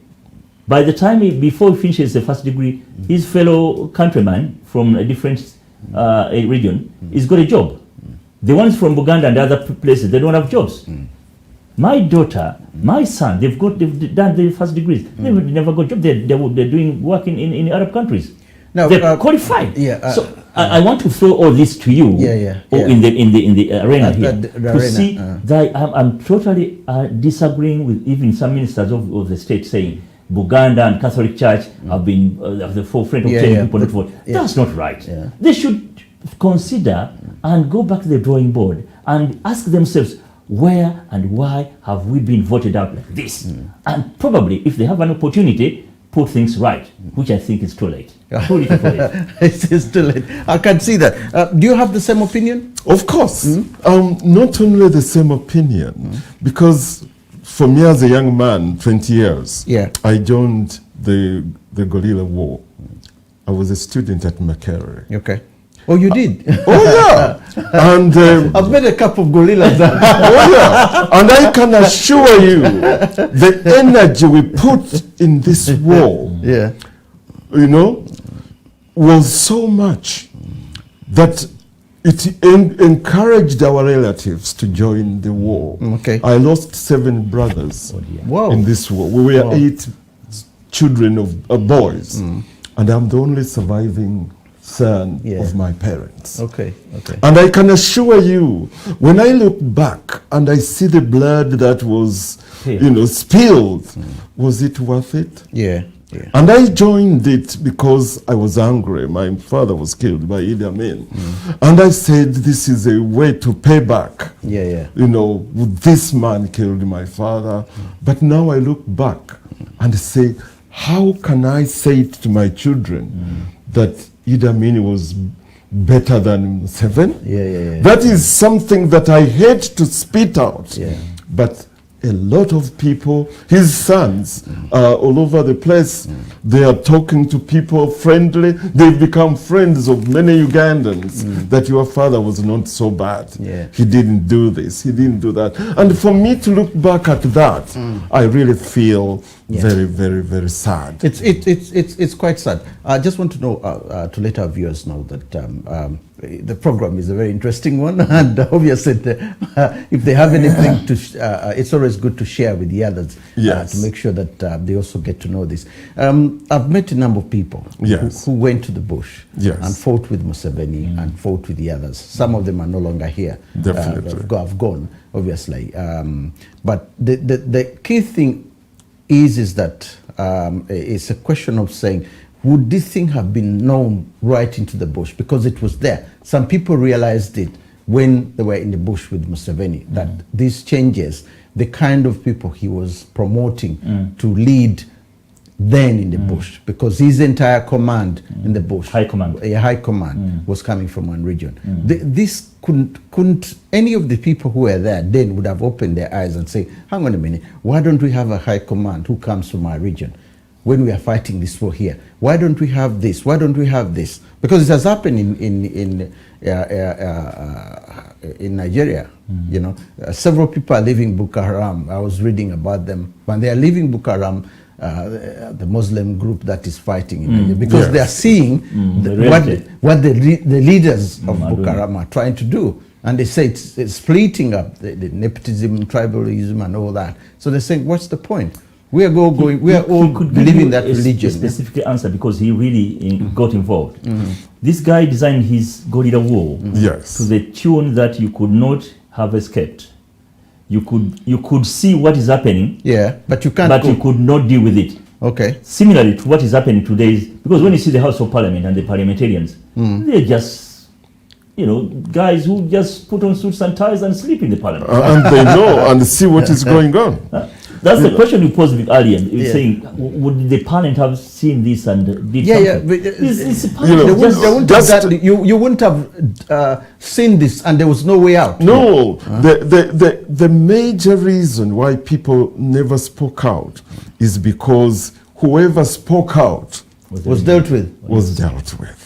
By the time before he finishes the first degree, his fellow countryman from a different region, he's got a job. The ones from Uganda and other places, they don't have jobs. My daughter, my son, they've done their first degrees. They've never got jobs. They're doing work in Arab countries. Now, they're qualified. So I want to throw all this to you, in the arena here, to see that I'm totally disagreeing with even some ministers of the state saying Buganda and Catholic Church have been at the forefront of telling people not to vote. That's not right. They should consider and go back to the drawing board and ask themselves, where and why have we been voted out like this? And probably, if they have an opportunity, put things right, which I think is too late. Too little for it. It's too late. I can see that. Do you have the same opinion? Of course. Not only the same opinion, because for me as a young man, 20 years, I joined the guerrilla war. I was a student at Makerere. Okay. Oh, you did? Oh, yeah. And I've met a couple of gorillas. Oh, yeah. And I can assure you, the energy we put in this war, was so much that it encouraged our relatives to join the war. Okay. I lost 7 brothers in this war. We were 8 children of boys, and I'm the only surviving son of my parents. Okay. And I can assure you, when I look back and I see the blood that was, spilled, was it worth it? Yeah. And I joined it because I was angry. My father was killed by Idi Amin. And I said, this is a way to pay back. This man killed my father. But now I look back and say, how can I say it to my children that Idi Amin was better than Museveni? That is something that I hate to spit out. But a lot of people, his sons, all over the place, they are talking to people friendly. They've become friends of many Ugandans, that your father was not so bad. He didn't do this, he didn't do that. And for me to look back at that, I really feel very, very, very sad. It's quite sad. I just want to know, to let our viewers know that the program is a very interesting one, and obviously if they have anything to, it's always good to share with the others to make sure that they also get to know this. I've met a number of people who went to the bush and fought with Museveni and fought with the others. Some of them are no longer here. Definitely. Have gone, obviously. But the key thing is that it's a question of saying, would this thing have been known right into the bush? Because it was there. Some people realized it when they were in the bush with Museveni, that these changes, the kind of people he was promoting to lead then in the bush, because his entire command in the bush, high command was coming from one region. This couldn't any of the people who were there then would have opened their eyes and say, hang on a minute, why don't we have a high command who comes from our region when we are fighting this war here? Why don't we have this? Why don't we have this? Because it has happened in in Nigeria. You know, several people are leaving Boko Haram. I was reading about them. When they are leaving Boko Haram, the Muslim group that is fighting in Nigeria, because they are seeing what the leaders of Boko Haram are trying to do. And they say it's splitting up the nepotism, tribalism, and all that. So they're saying, what's the point? We are all believing that religion. A specific answer, because he really got involved. This guy designed his guerrilla war to the tune that you could not have escaped. You could see what is happening. Yeah, but you can't. But you could not deal with it. Okay. Similarly to what is happening today, because when you see the House of Parliament and the parliamentarians, they're just, you know, guys who just put on suits and ties and sleep in the parliament. And they know and see what is going on. That's the question you posed earlier. You're saying, would the parliament have seen this and did something? You wouldn't have seen this, and there was no way out. No, the major reason why people never spoke out is because whoever spoke out was dealt with.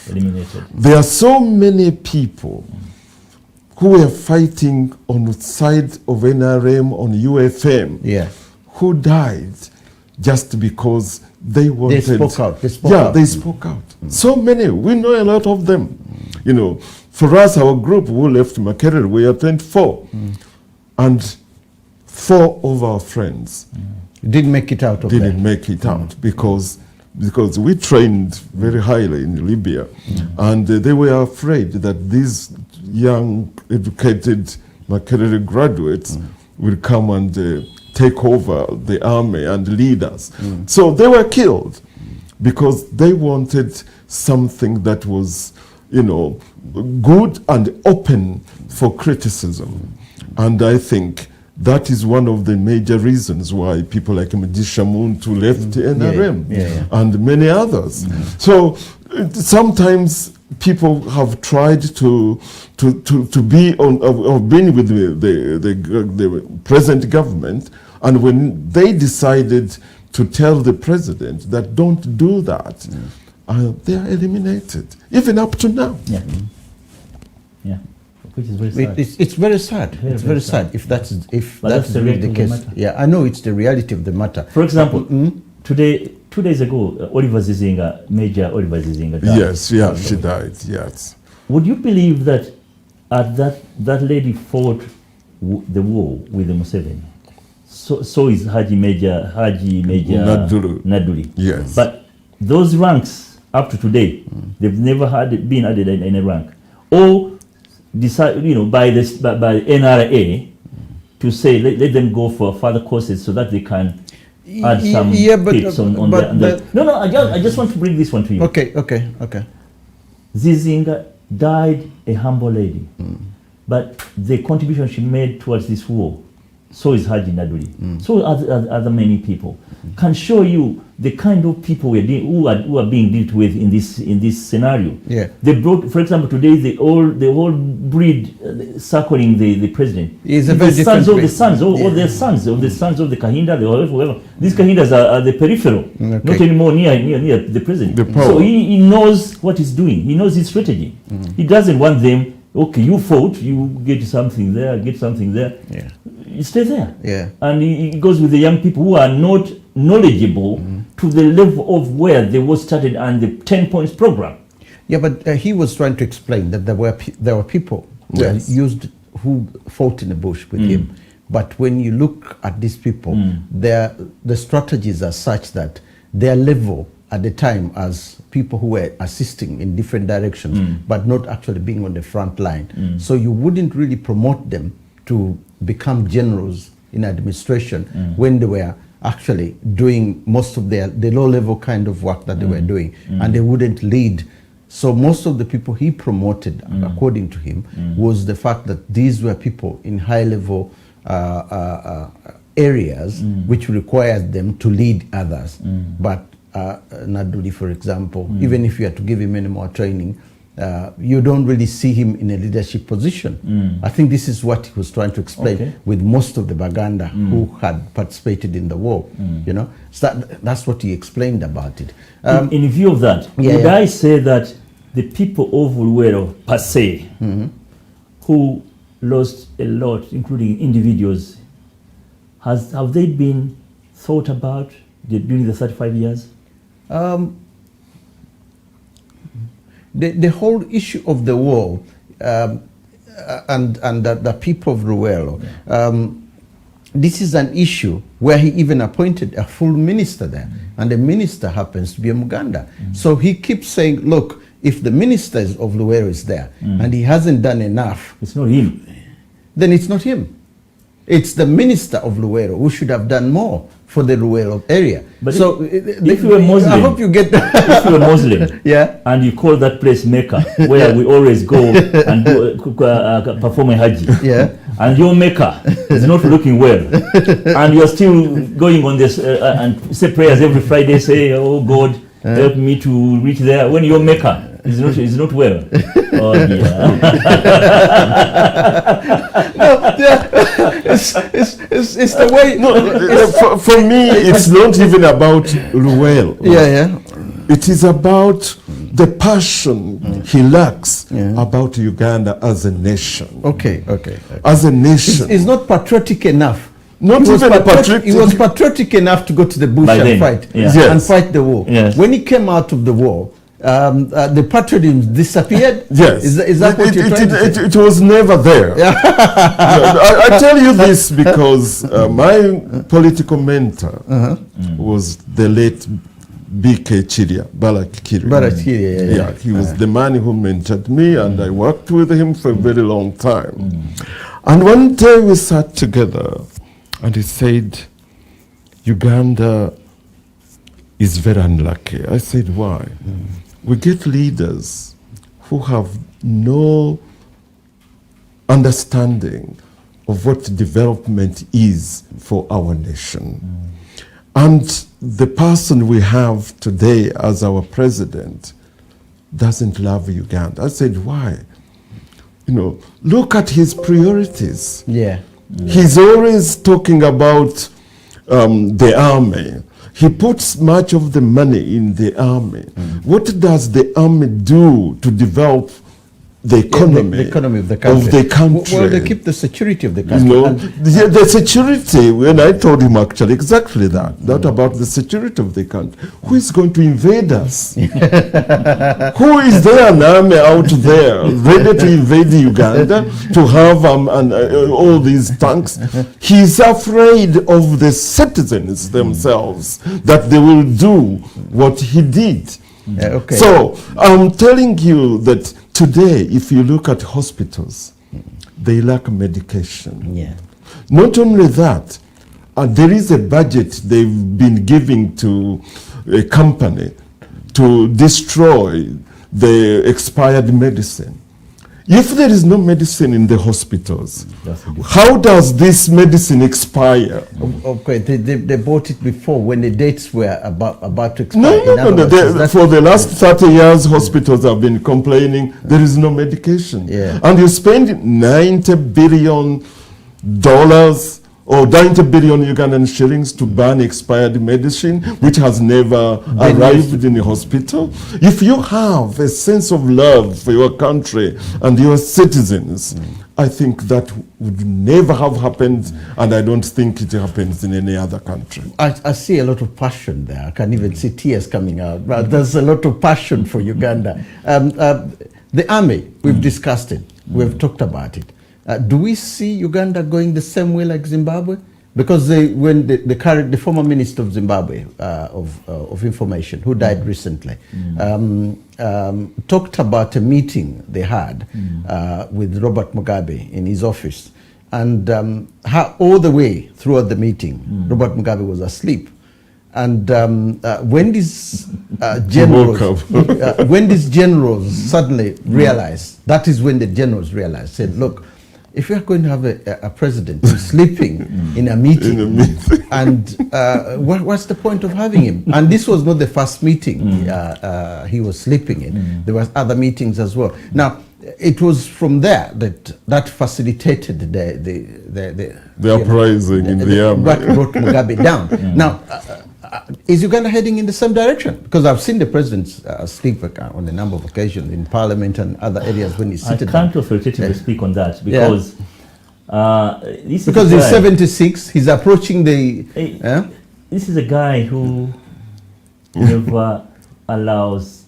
Eliminated. There are so many people who were fighting on the side of NRM, on UFM, who died just because they wanted... They spoke out. They spoke out. So many. We know a lot of them. You know, for us, our group who left Makerere, we are 24. And 4 of our friends didn't make it out of didn't make it out because we trained very highly in Libya, and they were afraid that these young, educated Makerere graduates will come and take over the army and lead us. So they were killed because they wanted something that was, you know, good and open for criticism. And I think that is one of the major reasons why people like Medisha Muntu left NRM and many others. So sometimes people have tried to be on, or been with the present government, and when they decided to tell the president that don't do that, they are eliminated, even up to now. Which is very sad. It's very sad. It's very sad if that's really the case. Yeah, I know it's the reality of the matter. For example, today, 2 days ago, Major Oliver Zizinga died. Yes, she died. Yes. Would you believe that that lady fought the war with the Museveni? So is Haji Major Naduli. Yes. But those ranks up to today, they've never been added in any rank, or decide, you know, by NRA to say let them go for further courses so that they can add some tips on the. No, I just want to bring this one to you. Okay. Zizinga died a humble lady, but the contribution she made towards this war, so is Haji Naduli, so other many people, can show you the kind of people who are being dealt with in this scenario. Yeah. They brought, for example, today the whole breed circling the president is a very different or the sons of the Kahinda, whoever. These Kahindas are the peripheral, not anymore near the president. So he knows what he's doing. He knows his strategy. He doesn't want them. Okay, you fought, you get something there. Yeah. You stay there. Yeah. And he goes with the young people who are not knowledgeable to the level of where they were started and the 10 points program. Yeah, but he was trying to explain that there were people who fought in the bush with him. But when you look at these people, the strategies are such that their level at the time as people who were assisting in different directions, but not actually being on the front line. So you wouldn't really promote them to become generals in administration when they were actually doing most of the low-level kind of work that they were doing, and they wouldn't lead. So most of the people he promoted, according to him, was the fact that these were people in high-level areas which required them to lead others. But Naduli, for example, even if you had to give him any more training, you don't really see him in a leadership position. I think this is what he was trying to explain with most of the Baganda who had participated in the war. You know, so that's what he explained about it. In view of that, would I say that the people of Luwero per se, who lost a lot, including individuals. Have they been thought about during the 35 years? The whole issue of the war and the people of Luwero, this is an issue where he even appointed a full minister there, and the minister happens to be a Muganda. So he keeps saying, look, if the minister of Luwero is there and he hasn't done enough, it's not him. Then it's not him. It's the minister of Luwero who should have done more for the Luwero area. But so if you were Muslim, I hope you get that. If you were Muslim, yeah, and you call that place Mecca, where we always go and do, perform a Hajj, yeah, and your Mecca is not looking well, and you are still going on this and say prayers every Friday, say, oh God, help me to reach there, when your Mecca is not well. Oh dear. It's the way. No, for me, it's not even about Luwero. Yeah. It is about the passion he lacks about Uganda as a nation. Okay. As a nation. It's not patriotic enough. Not even patriotic. He was patriotic enough to go to the bush and fight. Yes. And fight the war. Yes. When he came out of the war, the patriotism disappeared. Yes. Is that what you're trying to say? It was never there. I tell you this because my political mentor was the late B.K. Chiria, Barak Kiria. Yeah, he was the man who mentored me, and I worked with him for a very long time. And one day we sat together, and he said, Uganda is very unlucky. I said, why? We get leaders who have no understanding of what development is for our nation. And the person we have today as our president doesn't love Uganda. I said, why? You know, look at his priorities. Yeah. He's always talking about the army. He puts much of the money in the army. What does the army do to develop the economy, the economy of the country? Well, they keep the security of the country. You know, the security, when I told him actually exactly that about the security of the country. Who is going to invade us? Who is there an army out there ready to invade Uganda, to have all these tanks? He's afraid of the citizens themselves, that they will do what he did. Okay. So I'm telling you that today, if you look at hospitals, they lack medication. Yeah. Not only that, there is a budget they've been giving to a company to destroy the expired medicine. If there is no medicine in the hospitals, how does this medicine expire? Okay, they bought it before when the dates were about to expire. No. For the last 30 years, hospitals have been complaining there is no medication. Yeah. And you spend $90 billion or 90 billion Ugandan shillings to ban expired medicine, which has never arrived in the hospital. If you have a sense of love for your country and your citizens, I think that would never have happened, and I don't think it happens in any other country. I see a lot of passion there. I can even see tears coming out. But there's a lot of passion for Uganda. The army, we've discussed it. We've talked about it. Do we see Uganda going the same way like Zimbabwe? Because when the former minister of Zimbabwe of information, who died recently, talked about a meeting they had with Robert Mugabe in his office, and how all the way throughout the meeting, Robert Mugabe was asleep. And when these generals suddenly realized, that is when the generals realized, said, look, if we are going to have a president who's sleeping in a meeting, and what's the point of having him? And this was not the first meeting he was sleeping in. There were other meetings as well. Now, it was from there that facilitated the uprising in the army. What brought Mugabe down. Now, is Uganda heading in the same direction? Because I've seen the president speak on a number of occasions in parliament and other areas when he's seated. I can't authoritatively speak on that because Because he's 76, he's approaching the... This is a guy who never allows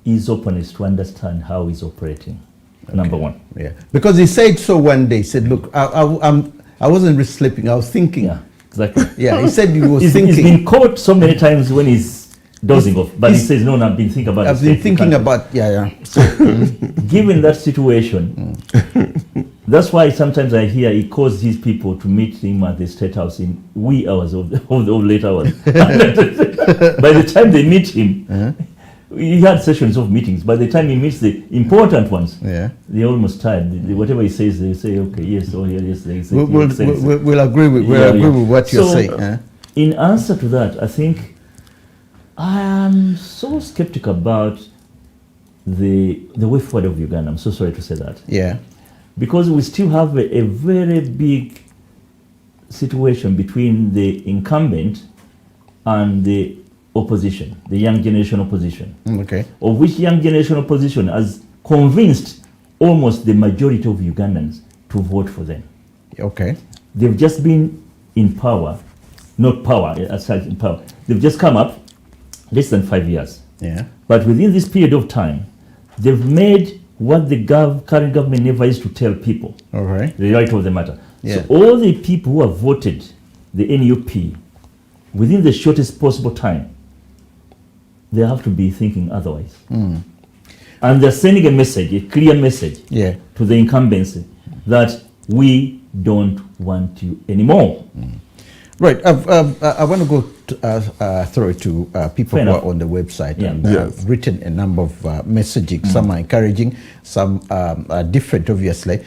his opponents to understand how he's operating, number one. Yeah, because he said so one day, he said, look, I wasn't sleeping, I was thinking. Yeah, exactly. Yeah, he said he was he's thinking. He's been caught so many times when he's dozing off, but he says, no, I've been thinking about I've been thinking about, So, given that situation, that's why sometimes I hear he calls his people to meet him at the State House in wee hours of late hours. By the time they meet him, he had sessions of meetings. By the time he meets the important ones, they're almost tired. Whatever he says, they say, okay, yes, oh, yes. They say, we'll agree with what you're saying. In answer to that, I think I am so skeptical about the way forward of Uganda. I'm so sorry to say that. Yeah. Because we still have a very big situation between the incumbent and the opposition, the young generation opposition. Okay. Of which young generation opposition has convinced almost the majority of Ugandans to vote for them. Okay. They've just been in power, not power as such in power. They've just come up less than 5 years. Yeah. But within this period of time, they've made what the current government never used to tell people. All right. The right of the matter. Yeah. So all the people who have voted the NUP within the shortest possible time, they have to be thinking otherwise. And they're sending a message, a clear message to the incumbents that we don't want you anymore. Right. I want to go through it to people who are on the website and written a number of messages. Some are encouraging, some are different, obviously.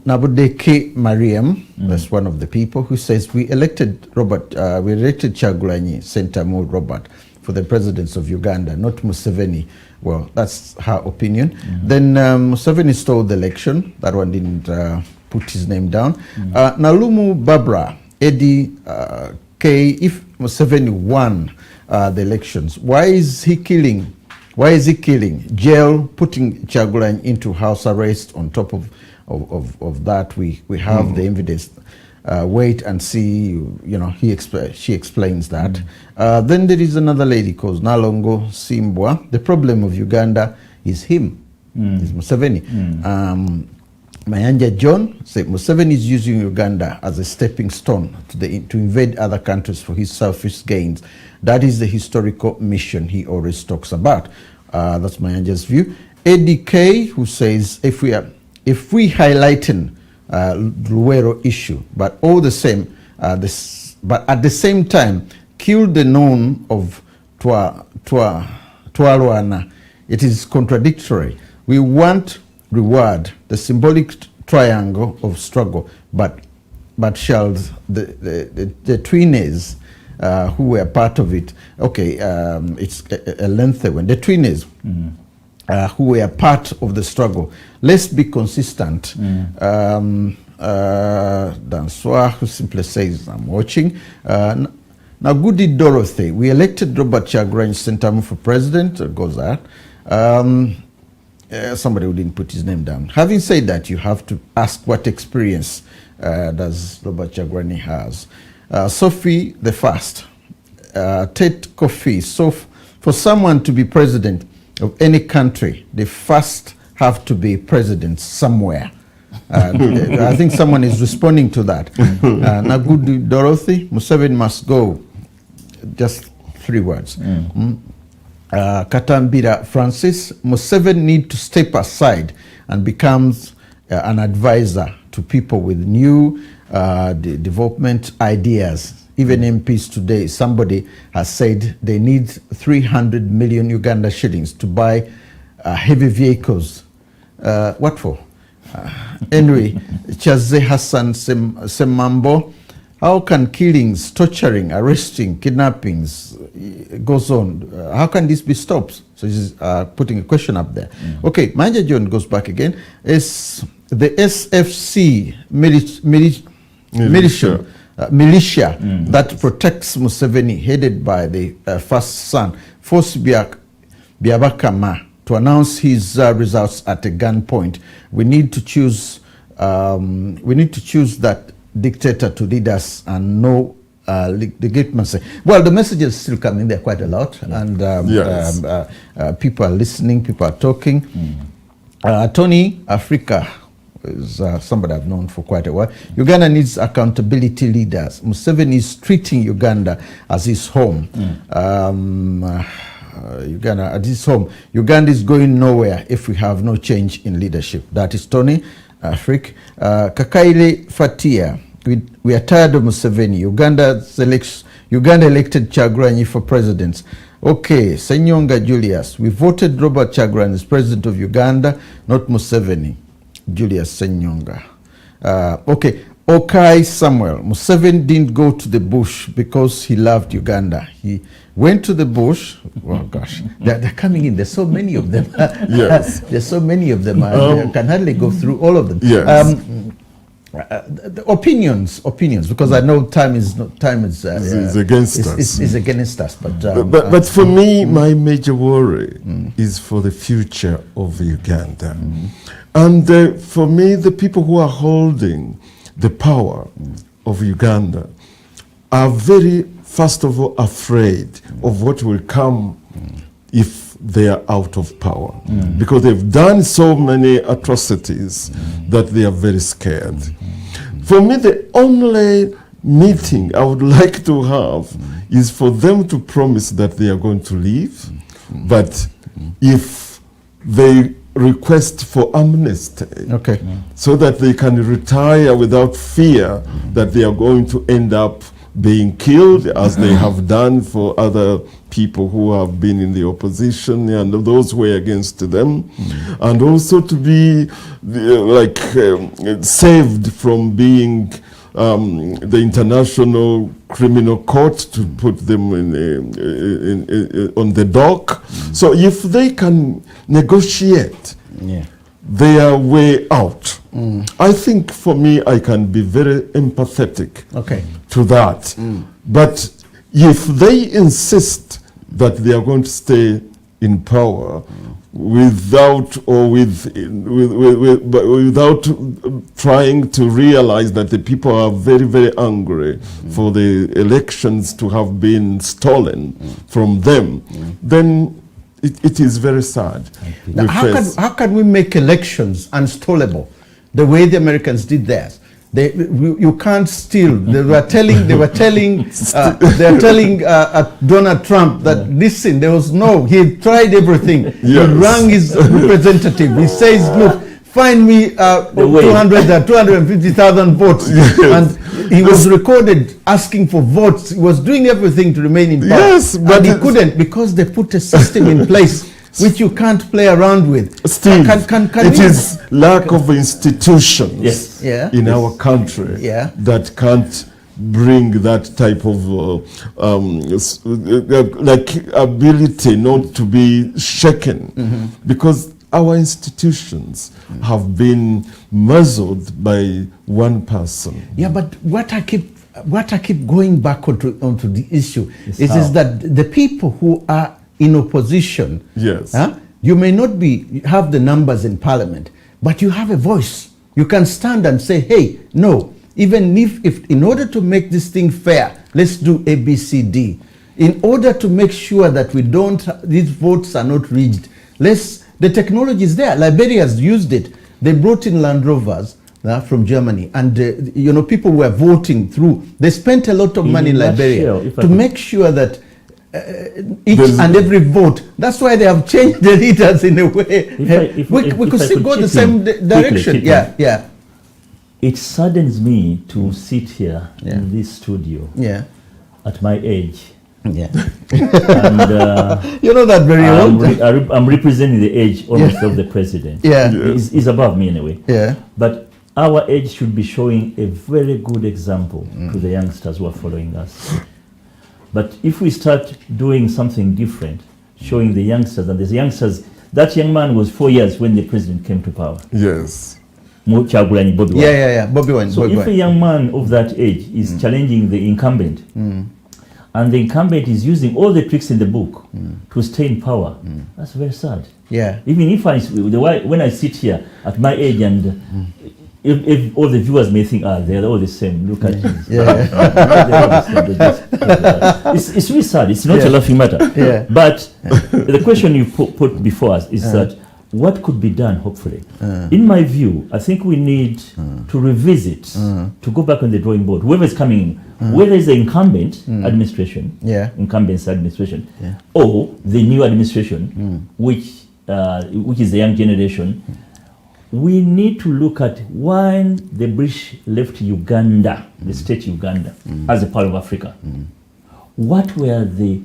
Nabudeke Mariam, that's one of the people who says, we elected Kyagulanyi, Sentamu Robert, for the presidents of Uganda, not Museveni. Well, that's her opinion. Then Museveni stole the election. That one didn't put his name down. Nalumu Babra, Eddie K, if Museveni won the elections, why is he killing? Jail, putting Kyagulanyi into house arrest. On top of that, we have the evidence. Wait and see, she explains that. Then there is another lady called Nalongo Simbwa. The problem of Uganda is him, is Museveni. Mayanja John said Museveni is using Uganda as a stepping stone to invade other countries for his selfish gains. That is the historical mission he always talks about. That's Mayanja's view. Eddie K, who says if we highlighten Luwero issue, but all the same, but at the same time, kill the known of Twalwana. It is contradictory. We want reward, the symbolic triangle of struggle, but shall the twinnies who were part of it, it's a lengthy one, the twinnies who were part of the struggle, let's be consistent. Dansoa, who simply says, I'm watching. Now, Goody Dorothy, we elected Robert Kyagulanyi Sentamu for president, goes that. Somebody who didn't put his name down. Having said that, you have to ask what experience does Robert Kyagulanyi has. Sophie the First, Tate Kofi. So for someone to be president of any country, they first have to be president somewhere. I think someone is responding to that. Nagudu Dorothy, Museveni must go. Just 3 words. Katambira Francis, Museveni need to step aside and becomes an advisor to people with new development ideas. Even MPs today, somebody has said they need 300 million Uganda shillings to buy heavy vehicles. What for? Anyway, Chaze Hassan Semambo, how can killings, torturing, arresting, kidnappings goes on? How can this be stopped? So he's putting a question up there. Okay, Manja John goes back again. Is the SFC militia that protects Museveni, headed by the first son, Force Biabakama, to announce his results at a gunpoint. We need to choose that dictator to lead us and no legitimacy. Well, the messages still coming there quite a lot, and people are listening, people are talking. Tony Africa is somebody I've known for quite a while. Uganda needs accountability leaders. Museveni is treating Uganda as his home. Uganda at his home. Uganda is going nowhere if we have no change in leadership. That is Tony Africa. Kakaile Fatia. We are tired of Museveni. Uganda elected Kyagulanyi for president. Okay, Senyonga Julius. We voted Robert Kyagulanyi as president of Uganda, not Museveni. Julius Senyonga. Okay, Okai Samuel. Museveni didn't go to the bush because he loved Uganda. He went to the bush. Oh gosh, they're coming in. There's so many of them. Yes. There's so many of them. I can hardly go through all of them. Yes. The opinions, because I know time is against us. Is against us. But for me, my major worry is for the future of Uganda, and for me, the people who are holding the power of Uganda are very, first of all, afraid of what will come if they are out of power, because they've done so many atrocities that they are very scared. For me, the only meeting I would like to have is for them to promise that they are going to leave, but if they request for amnesty, so that they can retire without fear that they are going to end up being killed, as they have done for other people who have been in the opposition and those who were against them, and also to be saved from being the International Criminal Court, to put them on the dock. So if they can negotiate their way out, I think for me I can be very empathetic to that. But if they insist that they are going to stay in power without trying to realize that the people are very, very angry for the elections to have been stolen from them, then it is very sad. Now, how can we make elections unstoppable the way the Americans did theirs? You can't steal. They were telling Donald Trump that listen, there was he tried everything. He rang his representative. He says, look, find me 250,000 votes. And he was recorded asking for votes. He was doing everything to remain in power. Yes, but he couldn't, because they put a system in place which you can't play around with. Steve, it is lack of institutions in our country that can't bring that type of ability not to be shaken, because our institutions have been muzzled by one person. Yeah, but what I keep going back onto the issue is that the people who are in opposition, you may not have the numbers in parliament, but you have a voice. You can stand and say, hey, no, even if in order to make this thing fair, let's do A, B, C, D. In order to make sure that these votes are not rigged, the technology is there. Liberia has used it. They brought in Land Rovers from Germany, and people were voting through. They spent a lot of money in Liberia to make sure that each and every vote. That's why they have changed the leaders in a way. We could still go the same direction. It saddens me to sit here in this studio at my age. And you know that very well. I'm representing the age almost of the president. He's above me anyway. But our age should be showing a very good example to the youngsters who are following us. But if we start doing something different, showing the youngsters, and the youngsters, that young man was 4 years when the president came to power. Yes. Kyagulanyi, Bobi Wine. Bobi Wine. So if a young man of that age is challenging the incumbent, and the incumbent is using all the tricks in the book to stay in power. That's very sad. Yeah. Even if when I sit here at my age and if all the viewers may think, they're all the same. Look at this. It's really sad. It's not a laughing matter. Yeah. But the question you put before us is that what could be done, hopefully? In my view, I think we need to revisit, to go back on the drawing board. Whoever is coming in, whether it's the incumbent administration, incumbents administration, or the new administration, which is the young generation, we need to look at when the British left Uganda, the state Uganda, as a part of Africa. What were the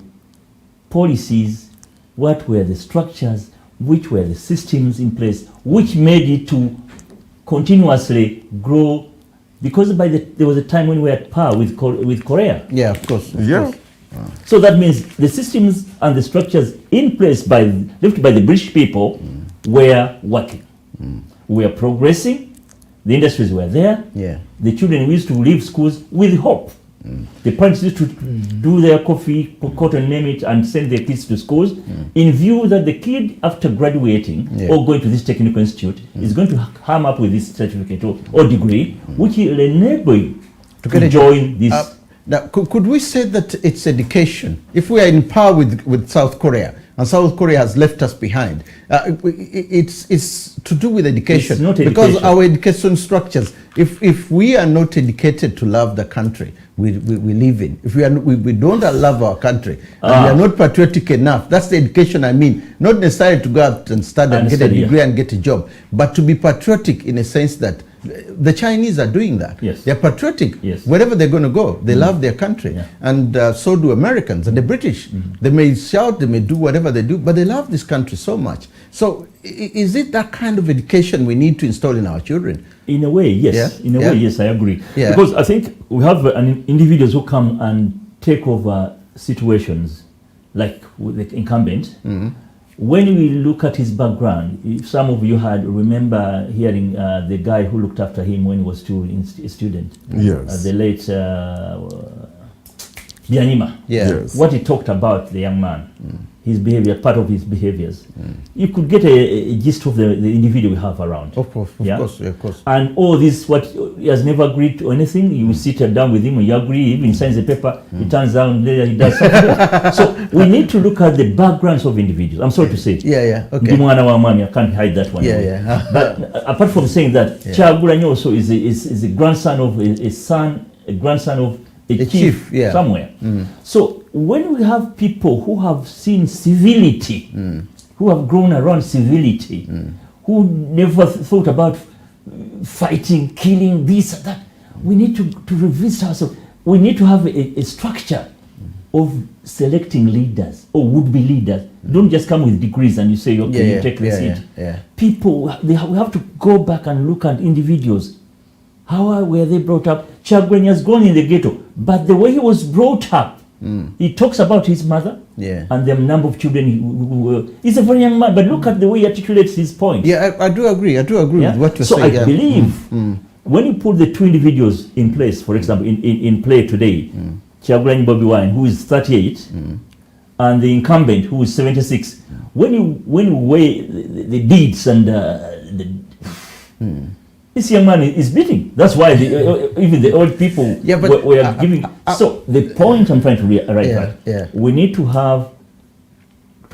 policies, what were the structures, which were the systems in place, which made it to continuously grow? Because there was a time when we were at par with Korea. Yeah, of course. So that means the systems and the structures in place left by the British people were working. We are progressing. The industries were there. Yeah. The children used to leave schools with hope. The parents used to do their coffee, cotton, name it, and send their kids to schools in view that the kid, after graduating or going to this technical institute, is going to come up with this certificate or degree, which will enable you to join this. Now, could we say that it's education? If we are in power with South Korea, and South Korea has left us behind, it's to do with education. It's not because education. Our education structures, if we are not educated to love the country we live in, if we don't love our country, and we are not patriotic enough, that's the education I mean, not necessarily to go out and study and get a degree and get a job, but to be patriotic in a sense that the Chinese are doing that. Yes. They're patriotic. Yes. Wherever they're going to go, they love their country. And so do Americans and the British. They may shout, they may do whatever they do, but they love this country so much. So is it that kind of education we need to install in our children? In a way, yes. In a way, yes, I agree. Yeah. Because I think we have individuals who come and take over situations like with the incumbent. When we look at his background, if some of you remember hearing the guy who looked after him when he was still a student. Yes. The late Bianima. Yes. What he talked about the young man, his behavior, part of his behaviors. You could get a gist of the individual we have around. Of course, of course. And all this, what he has never agreed to anything, you sit down with him and you agree, he even signs a paper, he turns down, later he does something. So we need to look at the backgrounds of individuals. I'm sorry to say it. Okay. I can't hide that one. But apart from saying that, Kyagulanyi also is a grandson of a grandson of a chief somewhere. So when we have people who have seen civility, who have grown around civility, who never thought about fighting, killing, this and that, we need to revisit ourselves. We need to have a structure of selecting leaders or would-be leaders. Don't just come with degrees and you say, okay, you take the seat. People, we have to go back and look at individuals. How were they brought up? Kyagulanyi has gone in the ghetto, but the way he was brought up, he talks about his mother and the number of children. He's a very young man, but look at the way he articulates his point. Yeah, I do agree. with what you're saying. So I believe when you put the two individuals in place, for example, in play today, Kyagulanyi Bobi Wine, who is 38, and the incumbent, who is 76, when you weigh the deeds and this young man is beating. That's why even the old people were giving. So the point I'm trying to write back, we need to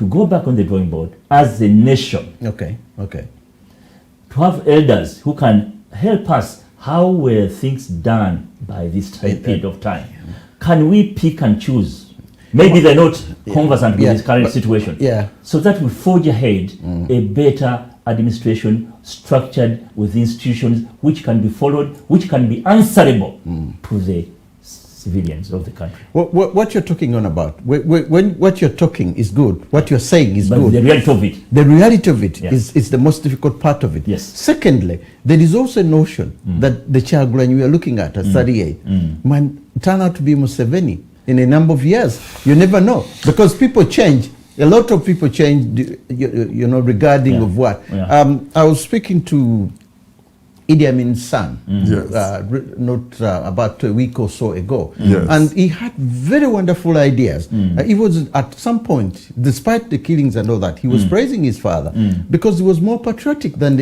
go back on the drawing board as a nation. Okay. To have elders who can help us. How were things done by this period of time? Can we pick and choose? Maybe they're not conversant with this current situation. So that will forge ahead a better administration structured with institutions which can be followed, which can be answerable to the civilians of the country. What you're talking on about, when what you're talking is good, what you're saying is but good. The reality of it is the most difficult part of it. Yes. Secondly, there is also a notion that the Kyagulanyi we are looking at 38 might turn out to be Museveni in a number of years. You never know, because people change. A lot of people change, regarding of what. I was speaking to Idi Amin's son, Yes. not about a week or so ago. Yes. And he had very wonderful ideas. He was, at some point, despite the killings and all that, he was praising his father because he was more patriotic than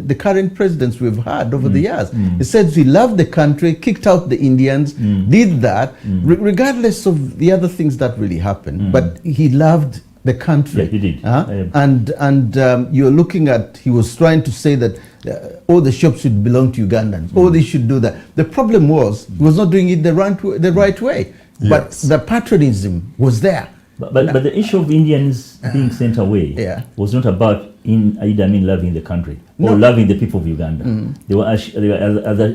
the current presidents we've had over the years. He said he loved the country, kicked out the Indians, did that, regardless of the other things that really happened. But he loved the country. Yeah, he did. And you're looking at, he was trying to say that all the shops should belong to Ugandans. All they should do that. The problem was, he was not doing it the right way. Yes. But the patriotism was there. But the issue of Indians being sent away was not about Idi Amin loving the country or loving the people of Uganda. They were other.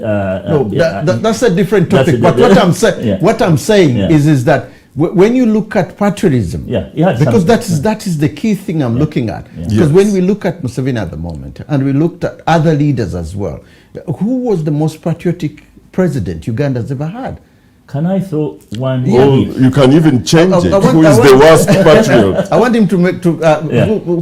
That's a different topic. But what I'm saying is that when you look at patriotism, because that is the key thing I'm looking at. Because when we look at Museveni at the moment, and we looked at other leaders as well, who was the most patriotic president Uganda's ever had? Can I throw one? Oh, you can even change it. Who is the worst patriot? I want him to make who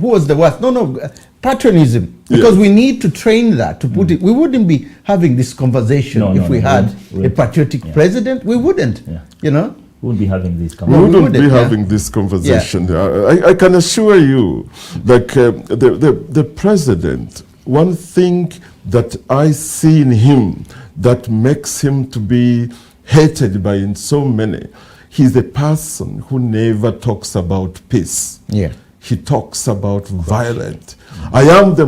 was the worst? No, patriotism. Because we need to train that, to put it. We wouldn't be having this conversation if we had a patriotic president. We wouldn't. You know. We wouldn't be having this We conversation. wouldn't be having this conversation. I can assure you, like the president, one thing that I see in him that makes him to be hated by so many, he's a person who never talks about peace. He talks about violence. I am the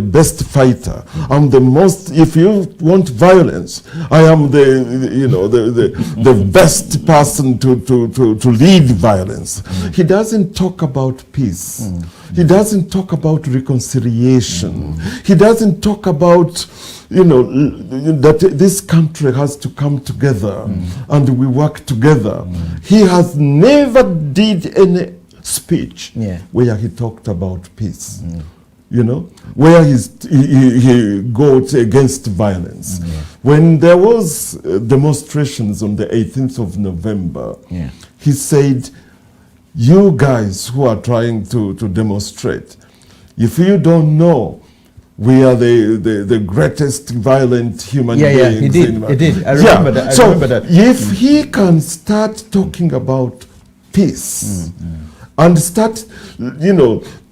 best fighter. I'm the most, if you want violence, I am the best person to lead violence. He doesn't talk about peace. He doesn't talk about reconciliation. He doesn't talk about, that this country has to come together and we work together. He has never did any speech where he talked about peace, where he goes against violence. When there was demonstrations on the 18th of November, he said, you guys who are trying to demonstrate, if you don't know, we are the greatest violent human beings. He did. I remember that. So if he can start talking about peace, and start,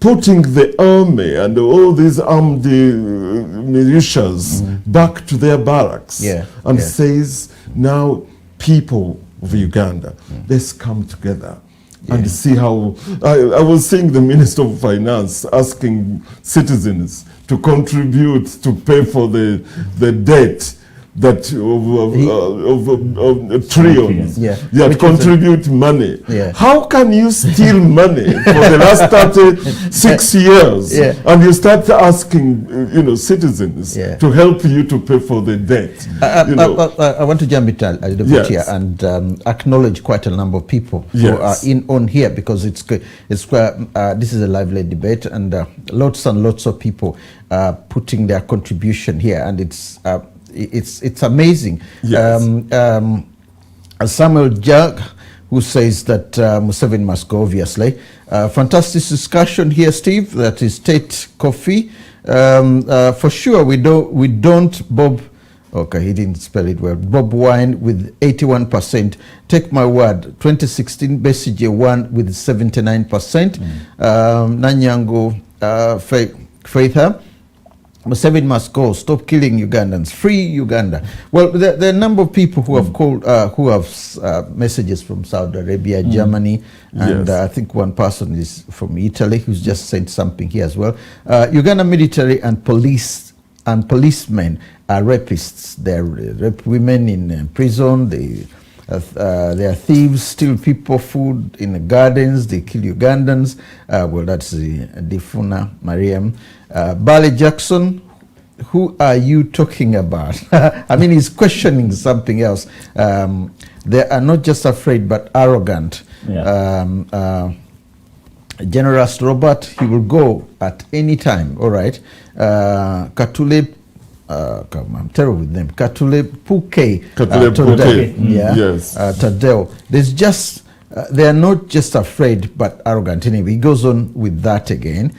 putting the army and all these armed militias back to their barracks, and says, now people of Uganda, let's come together and see how. I was seeing the Minister of Finance asking citizens to contribute to pay for the debt that of trillions, contribute money. How can you steal money for the last 36 years and you start asking citizens to help you to pay for the debt? I want to jump in a little bit here and acknowledge quite a number of people who are on here, because this is a lively debate, and lots and lots of people putting their contribution here, and it's amazing. Samuel Jug, who says that Museveni must go, obviously. Fantastic discussion here, Steve. That is Tate Coffee. For sure, we don't Bob. Okay, he didn't spell it well. Bob Wine with 81%. Take my word, 2016 Besige won with 79%. Nanyango Faitha. Museveni must go. Stop killing Ugandans. Free Uganda. Well, there are a number of people who have called, who have messages from Saudi Arabia, Germany, and I think one person is from Italy who's just sent something here as well. Uganda military and policemen are rapists. They rape women in prison. They are thieves, steal people food in the gardens. They kill Ugandans. Well, that's the Difuna Mariam. Bali Jackson, who are you talking about? I mean, he's questioning something else. They are not just afraid, but arrogant. Generous Robert, he will go at any time. All right. Katule, I'm terrible with them. Katule Puke. Tadeo. There's just, they are not just afraid, but arrogant. Anyway, he goes on with that again.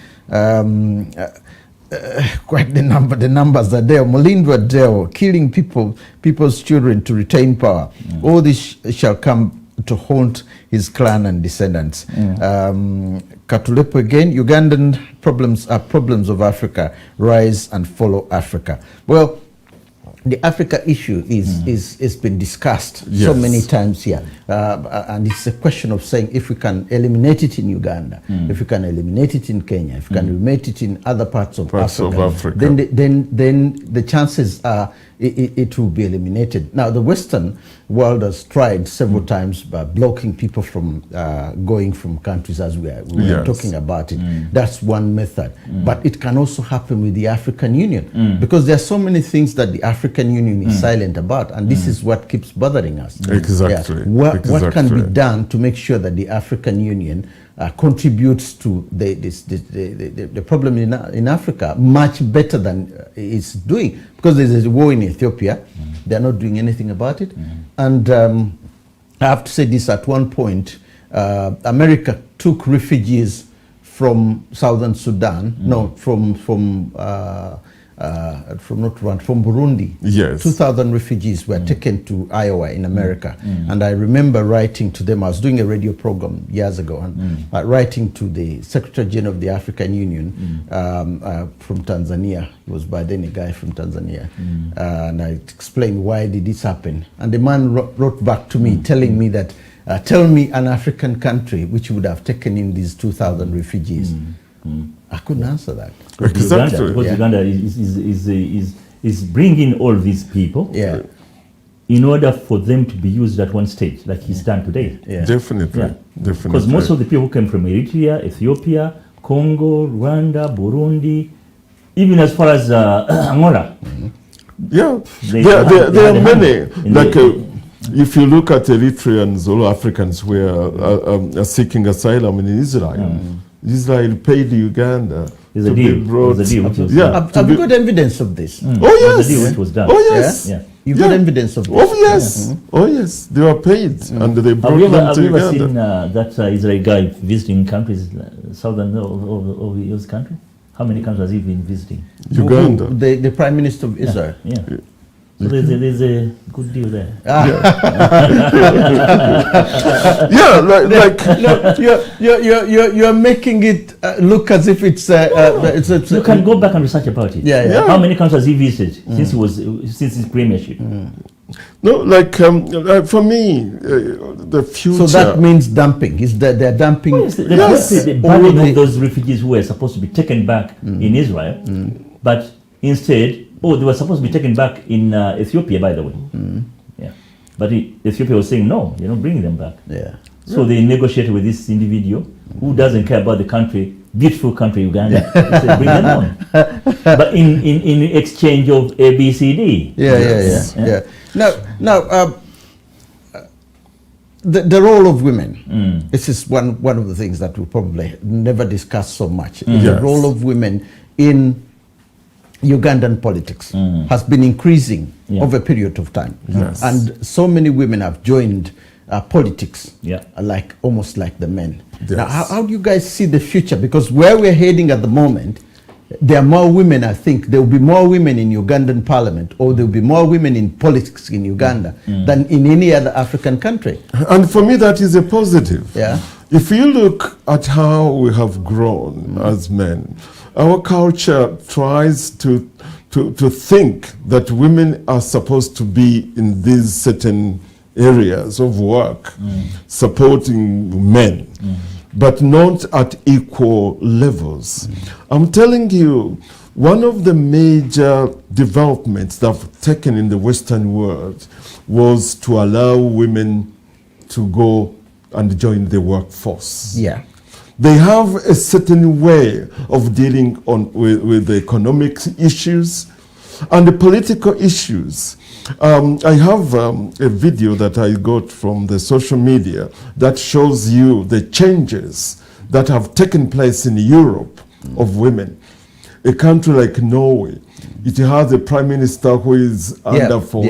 quite the numbers are there. Mulindwa Deo, killing people's children to retain power. All this shall come to haunt his clan and descendants. Katulepo again, Ugandan problems are problems of Africa. Rise and follow Africa. Well, the Africa issue is been discussed so many times here, and it's a question of saying if we can eliminate it in Uganda, if we can eliminate it in Kenya, if we can eliminate it in other parts of Africa, then the chances are it will be eliminated. Now, the Western world has tried several times by blocking people from going from countries, as we were talking about it. That's one method. But it can also happen with the African Union, because there are so many things that the African Union is silent about, and this is what keeps bothering us. Exactly. What can be done to make sure that the African Union contributes to the problem in Africa much better than it's doing? Because there's a war in Ethiopia, they're not doing anything about it. And I have to say this, at one point, America took refugees from Southern Sudan, from Burundi. Yes. 2,000 refugees were taken to Iowa in America. And I remember writing to them. I was doing a radio program years ago, and writing to the Secretary General of the African Union from Tanzania. He was by then a guy from Tanzania. And I explained why did this happen. And the man wrote back to me telling me that, tell me an African country which would have taken in these 2,000 refugees. I couldn't answer that. Exactly. Because Uganda is bringing all these people in order for them to be used at one stage, like he's done today. Definitely. Because most of the people who came from Eritrea, Ethiopia, Congo, Rwanda, Burundi, even as far as Angola. There are many. Like if you look at Eritreans or Africans who are seeking asylum in Israel, Israel paid Uganda to be brought. Have you got evidence of this? Oh yes. The deal which was done. Oh yes. You got evidence of this? Oh yes. Oh yes. They were paid and they brought them to Uganda. Have you ever seen that Israeli guy visiting countries, southern of his country? How many countries has he been visiting? Uganda. The Prime Minister of Israel. So there's a good deal there. You're making it look as if it's. You can go back and research about it. How many countries has he visited since his premiership? No, like for me, the future. So that means dumping. They're dumping. The burden of those refugees who were supposed to be taken back in Israel, but instead. They were supposed to be taken back in Ethiopia, by the way. But Ethiopia was saying, no, you're not bringing them back. So they negotiated with this individual who doesn't care about the country, beautiful country, Uganda. They said, bring them on. But in exchange of ABCD. Now, the role of women. This is one of the things that we probably never discuss so much. The role of women in Ugandan politics has been increasing over a period of time. And so many women have joined politics, almost like the men. Now, how do you guys see the future? Because where we're heading at the moment, there are more women, I think. There will be more women in Ugandan parliament, or there will be more women in politics in Uganda than in any other African country. And for me, that is a positive. If you look at how we have grown as men, our culture tries to think that women are supposed to be in these certain areas of work, supporting men, but not at equal levels. I'm telling you, one of the major developments that have taken in the Western world was to allow women to go and join the workforce. They have a certain way of dealing with the economic issues and the political issues. I have a video that I got from the social media that shows you the changes that have taken place in Europe of women. a country like Norway, it has a prime minister who is under 40,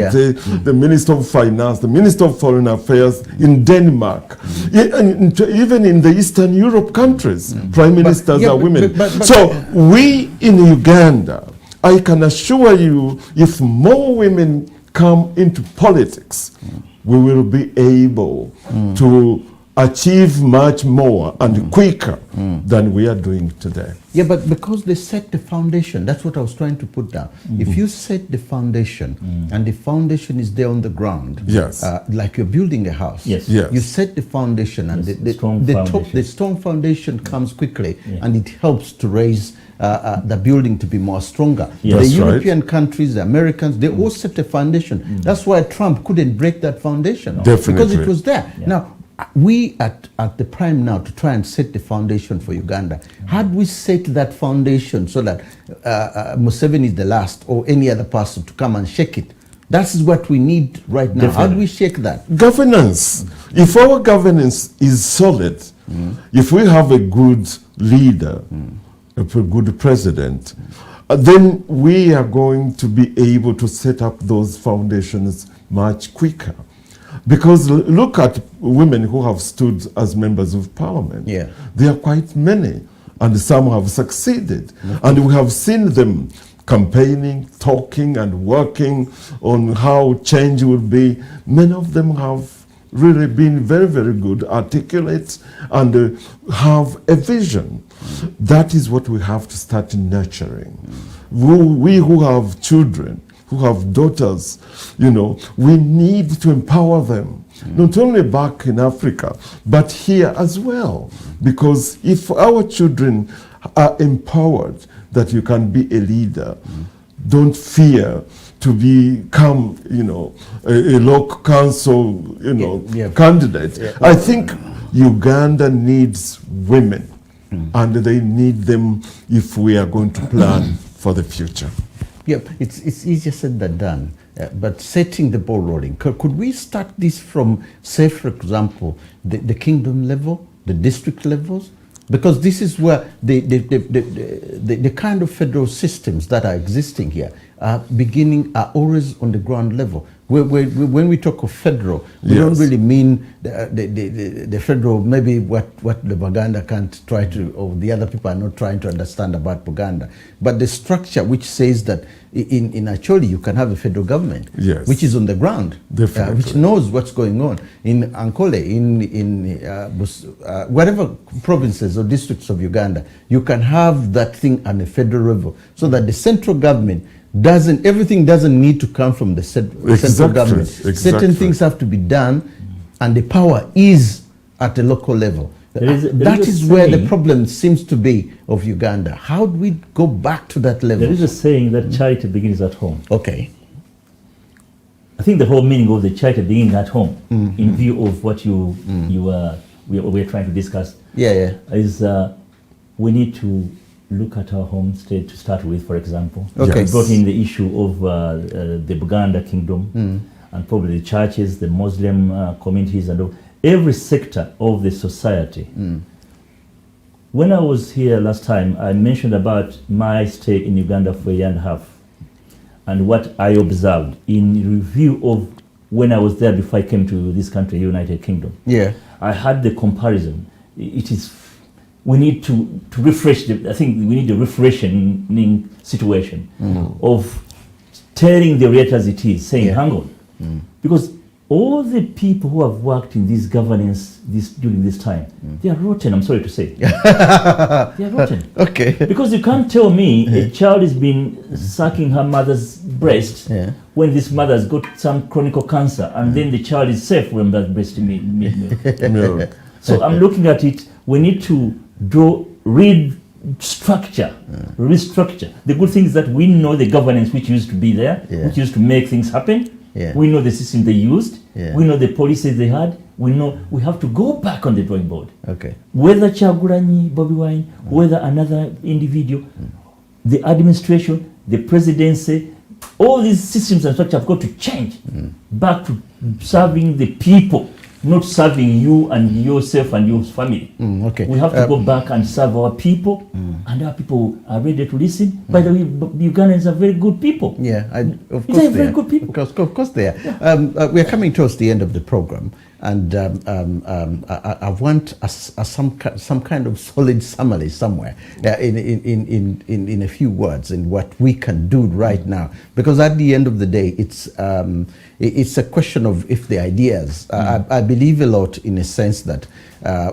the minister of finance, the minister of foreign affairs in Denmark. Even in the Eastern Europe countries, prime ministers are women. So we in Uganda, I can assure you, if more women come into politics, we will be able to achieve much more and quicker than we are doing today. Yeah, but because they set the foundation, that's what I was trying to put down. If you set the foundation and the foundation is there on the ground, like you're building a house, you set the foundation and the strong foundation comes quickly and it helps to raise the building to be more stronger. The European countries, the Americans, they all set the foundation. That's why Trump couldn't break that foundation because it was there. Now, we at the prime now to try and set the foundation for Uganda. Had we set that foundation so that Museveni is the last or any other person to come and shake it? That is what we need right now. How do we shake that? Governance. If our governance is solid, if we have a good leader, a good president, then we are going to be able to set up those foundations much quicker. Because look at women who have stood as members of parliament. There are quite many, and some have succeeded. And we have seen them campaigning, talking, and working on how change will be. Many of them have really been very, very good, articulate, and have a vision. That is what we have to start nurturing. We who have children, who have daughters, you know, we need to empower them, not only back in Africa, but here as well. Because if our children are empowered that you can be a leader, don't fear to become, you know, a local council, you know, candidate. I think Uganda needs women, and they need them if we are going to plan for the future. Yeah, it's easier said than done. But setting the ball rolling, could we start this from, say, for example, the kingdom level, the district levels? Because this is where the kind of federal systems that are existing here are always on the ground level. When we talk of federal, we don't really mean the federal, maybe what the Buganda can't try to, or the other people are not trying to understand about Buganda. But the structure which says that in Acholi you can have a federal government, which is on the ground, which knows what's going on. In Ankole, in whatever provinces or districts of Uganda, you can have that thing on a federal level, so that the central government everything doesn't need to come from the central government. Certain things have to be done, and the power is at the local level. That is where the problem seems to be of Uganda. How do we go back to that level? There is a saying that charity begins at home. Okay. I think the whole meaning of the charity begins at home, in view of what we're trying to discuss, is we need to look at our home state to start with, for example. We brought in the issue of the Buganda kingdom, and probably the churches, the Muslim communities, and every sector of the society. When I was here last time, I mentioned about my stay in Uganda for a year and a half, and what I observed in review of when I was there before I came to this country, United Kingdom. I had the comparison. We need to refresh I think we need a refreshing situation of telling the reality as it is, saying, hang on. Because all the people who have worked in this governance during this time, they are rotten, I'm sorry to say. They are rotten. Because you can't tell me a child has been sucking her mother's breast when this mother has got some chronic cancer, and then the child is safe when that breast milk. So I'm looking at it, we need to restructure the good things that we know, the governance which used to be there, which used to make things happen. We know the system they used. We know the policies they had. We know we have to go back on the drawing board. Whether Kyagulanyi, Bobi Wine, whether another individual, the administration, the presidency, all these systems and structure have got to change back to serving the people. not serving you and yourself and your family. Okay. We have to go back and serve our people, and our people are ready to listen. By the way, Ugandans are very good people. Yeah, of course They're they very are. good people. Of course they are. We are coming towards the end of the program, and I want some kind of solid summary somewhere in a few words in what we can do right now, because at the end of the day, it's a question of if the ideas. I believe a lot in a sense that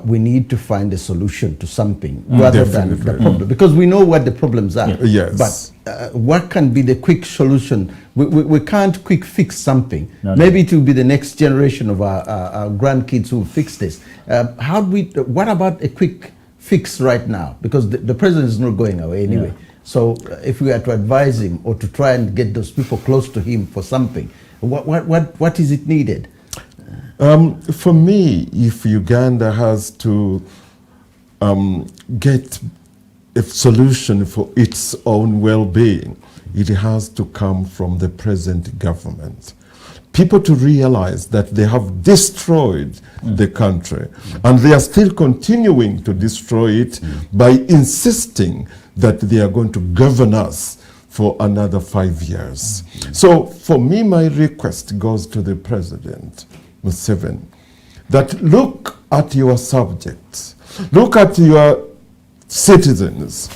we need to find a solution to something rather than the problem, because we know what the problems are. Yes. But what can be the quick solution? We can't quick fix something. No. Maybe it will be the next generation of our grandkids who will fix this. What about a quick fix right now? Because the president is not going away anyway. Yeah. So if we are to advise him or to try and get those people close to him for something, what is it needed? For me, if Uganda has to get a solution for its own well-being, it has to come from the present government. People to realize that they have destroyed the country, and they are still continuing to destroy it by insisting that they are going to govern us for another 5 years. So for me, my request goes to the President Museveni, that look at your subjects, look at your citizens,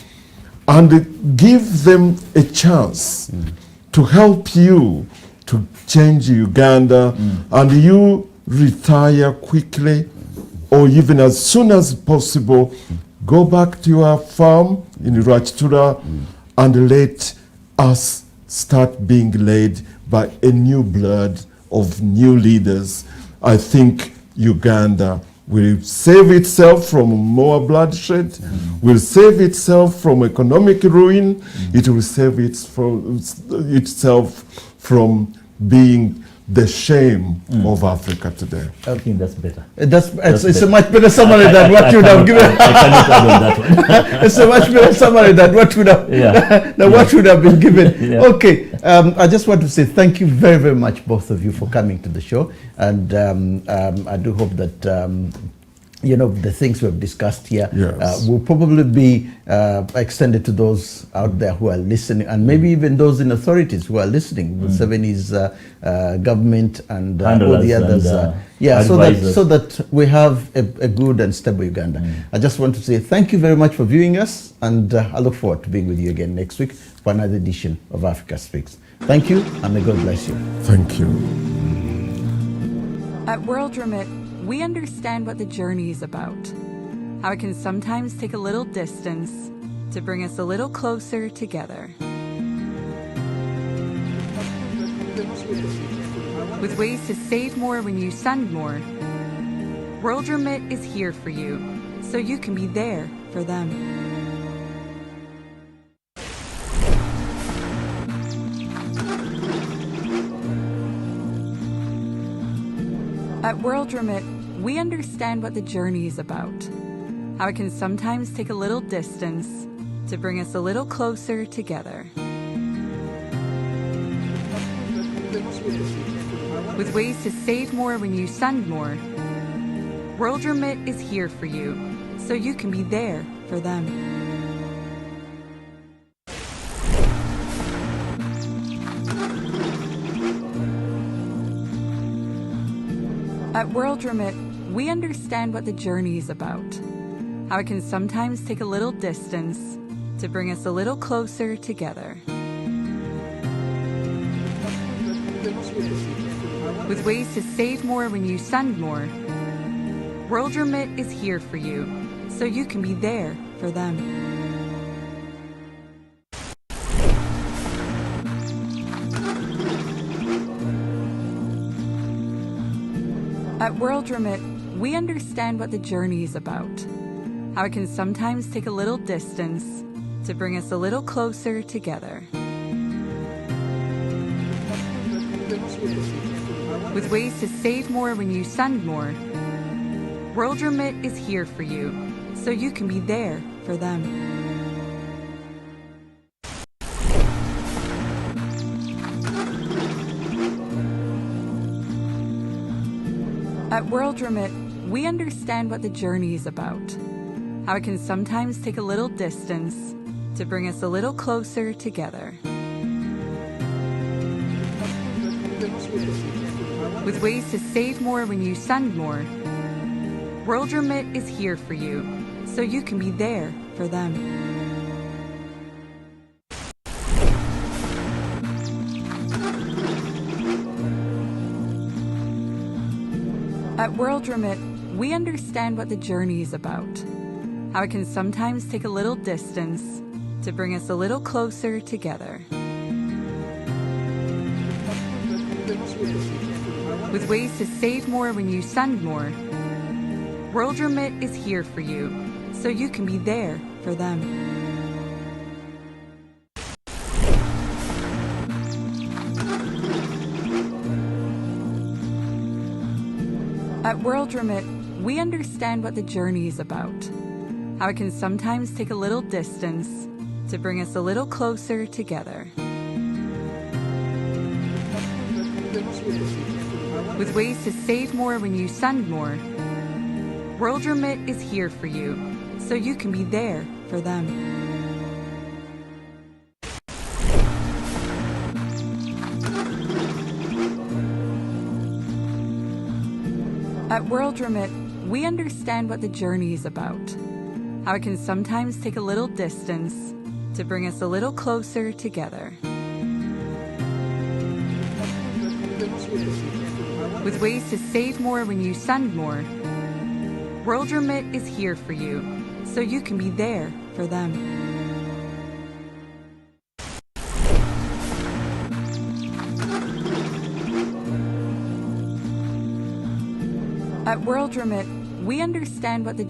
and give them a chance to help you to change Uganda, and you retire quickly, or even as soon as possible, go back to your farm in Rachtura and let us start being led by a new blood of new leaders. I think Uganda will save itself from more bloodshed, will save itself from economic ruin, it will save itself from being the shame of Africa today. I think that's better. It's a much better summary than what you would have given. I cannot add on that one. It's a much better summary than what would have what would have been given. Yeah. Okay, I just want to say thank you very, very much, both of you, for coming to the show, and I do hope that the things we've discussed here will probably be extended to those out there who are listening, and maybe even those in authorities who are listening, Museveni's government and all the others. So that we have a good and stable Uganda. I just want to say thank you very much for viewing us, and I look forward to being with you again next week for another edition of Africa Speaks. Thank you, and may God bless you. Thank you. At World Remit, we understand what the journey is about, how it can sometimes take a little distance to bring us a little closer together. With ways to save more when you send more, World Remit is here for you, so you can be there for them. At World Remit, we understand what the journey is about, how it can sometimes take a little distance to bring us a little closer together. With ways to save more when you send more, World Remit is here for you, so you can be there for them. At World Remit, we understand what the journey is about, how it can sometimes take a little distance to bring us a little closer together. With ways to save more when you send more, World Remit is here for you, so you can be there for them. At World Remit, we understand what the journey is about, how it can sometimes take a little distance to bring us a little closer together. With ways to save more when you send more, World Remit is here for you, so you can be there for them. At World Remit, we understand what the journey is about, how it can sometimes take a little distance to bring us a little closer together. With ways to save more when you send more, World Remit is here for you, so you can be there for them. At World Remit, we understand what the journey is about, how it can sometimes take a little distance to bring us a little closer together. With ways to save more when you send more, World Remit is here for you, so you can be there for them. At World Remit, we understand what the journey is about, how it can sometimes take a little distance to bring us a little closer together. With ways to save more when you send more, World Remit is here for you, so you can be there for them. At World Remit, we understand what the journey is about, how it can sometimes take a little distance to bring us a little closer together. With ways to save more when you send more, World Remit is here for you, so you can be there for them. At World Remit, we understand what the